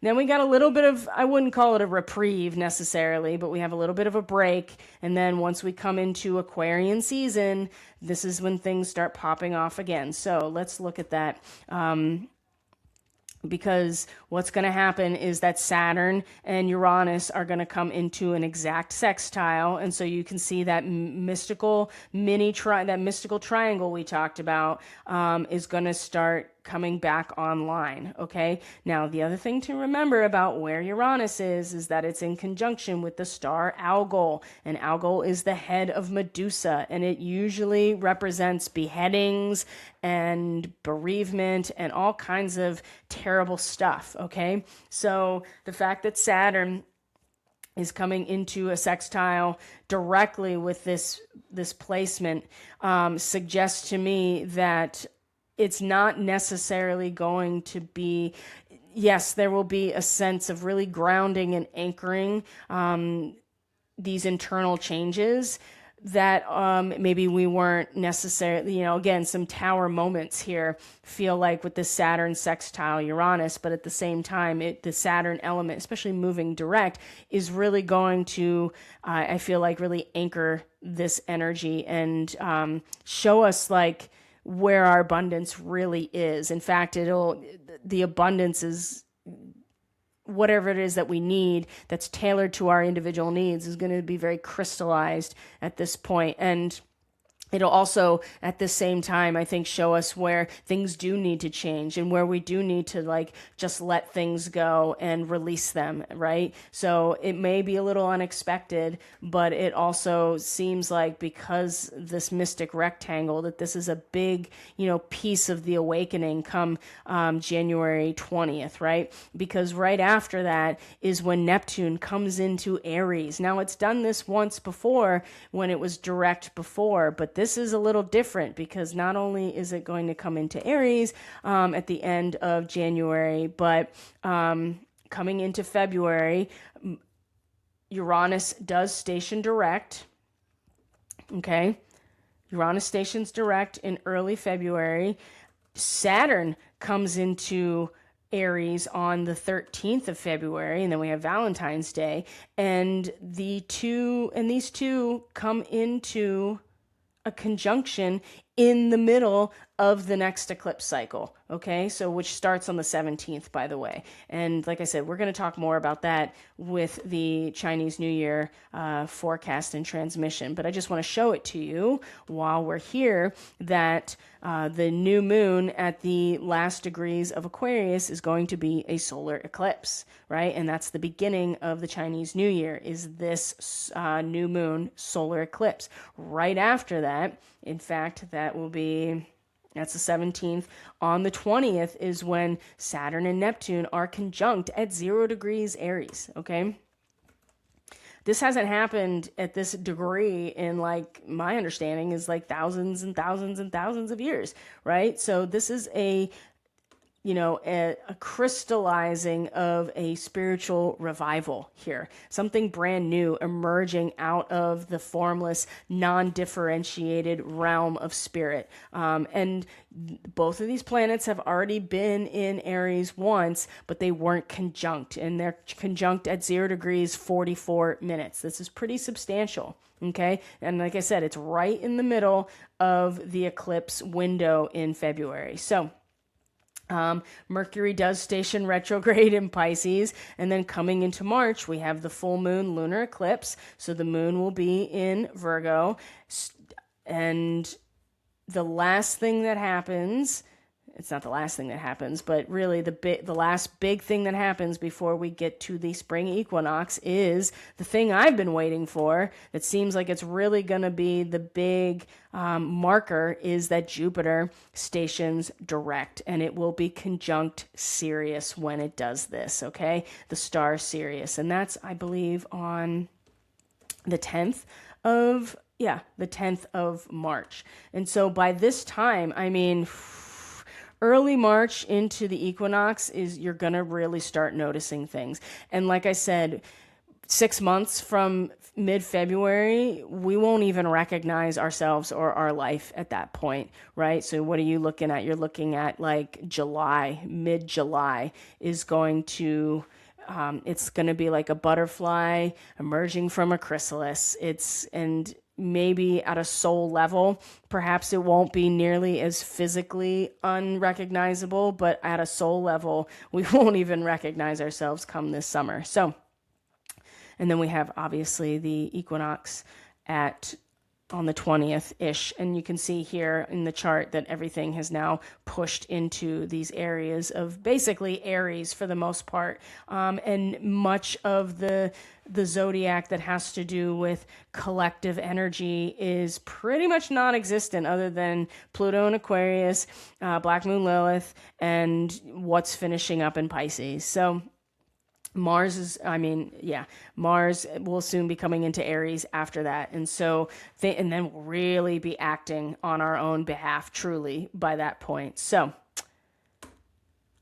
then we got a little bit of, I wouldn't call it a reprieve necessarily, but we have a little bit of a break. And then once we come into Aquarian season, this is when things start popping off again. So let's look at that. Because what's going to happen is that Saturn and Uranus are going to come into an exact sextile, and so you can see that mystical triangle we talked about is going to start coming back online. Okay. Now, the other thing to remember about where Uranus is that it's in conjunction with the star Algol, and Algol is the head of Medusa, and it usually represents beheadings and bereavement and all kinds of terrible stuff. Okay. So the fact that Saturn is coming into a sextile directly with this placement suggests to me that it's not necessarily going to be, yes, there will be a sense of really grounding and anchoring these internal changes that maybe we weren't necessarily, again, some tower moments here feel like with the Saturn sextile Uranus, but at the same time, the Saturn element, especially moving direct, is really going to, I feel like, really anchor this energy and show us like where our abundance really is. In fact, the abundance is whatever it is that we need that's tailored to our individual needs is going to be very crystallized at this point. And it'll also, at the same time, I think, show us where things do need to change and where we do need to like just let things go and release them, right? So it may be a little unexpected, but it also seems like because this mystic rectangle, that this is a big, piece of the awakening come January 20th, right? Because right after that is when Neptune comes into Aries. Now, it's done this once before when it was direct before, but this is a little different because not only is it going to come into Aries at the end of January, but coming into February, Uranus does station direct. Okay. Uranus stations direct in early February. Saturn comes into Aries on the 13th of February, and then we have Valentine's Day. And these two come into a conjunction in the middle of the next eclipse cycle. Okay, so which starts on the 17th, by the way. And like I said, we're going to talk more about that with the Chinese New Year forecast and transmission. But I just want to show it to you while we're here that the new moon at the last degrees of Aquarius is going to be a solar eclipse, right? And that's the beginning of the Chinese New Year, is this new moon solar eclipse. Right after that, in fact, that's the 17th. On the 20th is when Saturn and Neptune are conjunct at 0 degrees Aries, okay? This hasn't happened at this degree in, like, my understanding is like thousands and thousands and thousands of years, right? So this is a a crystallizing of a spiritual revival here, something brand new emerging out of the formless, non-differentiated realm of spirit. And both of these planets have already been in Aries once, but they weren't conjunct, and they're conjunct at 0 degrees 44 minutes. This is pretty substantial. Okay. And like I said, it's right in the middle of the eclipse window in February. So, Mercury does station retrograde in Pisces, and then coming into March, we have the full moon lunar eclipse. So the moon will be in Virgo, and the last thing that happens, it's not the last thing that happens, but really the last big thing that happens before we get to the spring equinox is the thing I've been waiting for that seems like it's really going to be the big marker, is that Jupiter stations direct, and it will be conjunct Sirius when it does this, okay? The star Sirius, and that's, I believe, on the 10th of March. And so by this time, I mean, early March into the equinox is you're going to really start noticing things. And like I said, 6 months from mid-February, we won't even recognize ourselves or our life at that point, right? So what are you looking at? You're looking at like July, mid-July is going to... it's going to be like a butterfly emerging from a chrysalis. And maybe at a soul level, perhaps it won't be nearly as physically unrecognizable, but at a soul level, we won't even recognize ourselves come this summer. So, and then we have obviously the equinox on the 20th-ish, and you can see here in the chart that everything has now pushed into these areas of basically Aries for the most part, and much of the zodiac that has to do with collective energy is pretty much non-existent, other than Pluto in Aquarius, Black Moon Lilith, and what's finishing up in Pisces. So Mars will soon be coming into Aries after that. And so, and then we'll really be acting on our own behalf truly by that point. So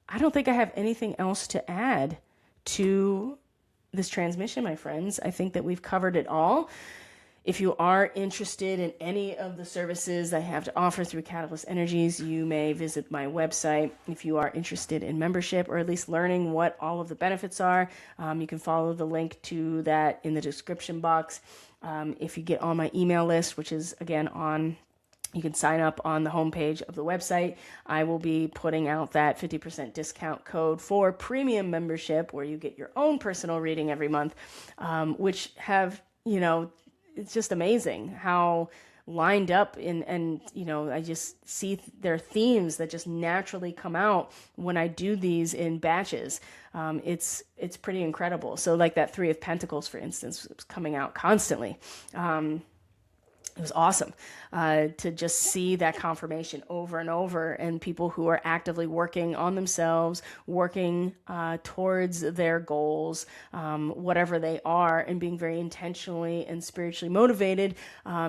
I don't think I have anything else to add to this transmission, my friends. I think that we've covered it all. If you are interested in any of the services I have to offer through Catalyst Energies, you may visit my website. If you are interested in membership, or at least learning what all of the benefits are, you can follow the link to that in the description box. If you get on my email list, which is again you can sign up on the homepage of the website. I will be putting out that 50% discount code for premium membership, where you get your own personal reading every month, which have, it's just amazing how lined up and I just see their themes that just naturally come out when I do these in batches. It's pretty incredible. So like that 3 of Pentacles, for instance, was coming out constantly. It was awesome to just see that confirmation over and over, and people who are actively working on themselves, working towards their goals, whatever they are, and being very intentionally and spiritually motivated,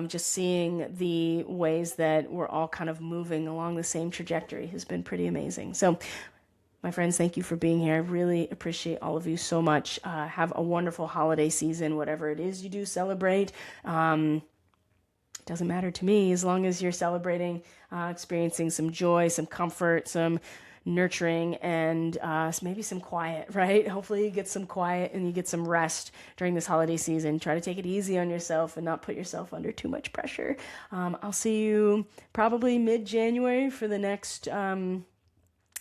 just seeing the ways that we're all kind of moving along the same trajectory has been pretty amazing. So, my friends, thank you for being here. I really appreciate all of you so much. Have a wonderful holiday season, whatever it is you do celebrate. Doesn't matter to me, as long as you're celebrating, experiencing some joy, some comfort, some nurturing, and maybe some quiet, right? Hopefully you get some quiet and you get some rest during this holiday season. Try to take it easy on yourself and not put yourself under too much pressure. I'll see you probably mid-January for the next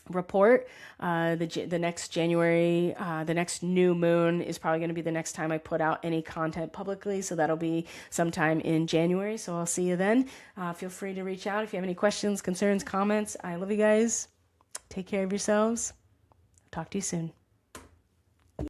report. The next January, the next new moon is probably going to be the next time I put out any content publicly. So that'll be sometime in January. So I'll see you then. Feel free to reach out if you have any questions, concerns, comments. I love you guys. Take care of yourselves. Talk to you soon.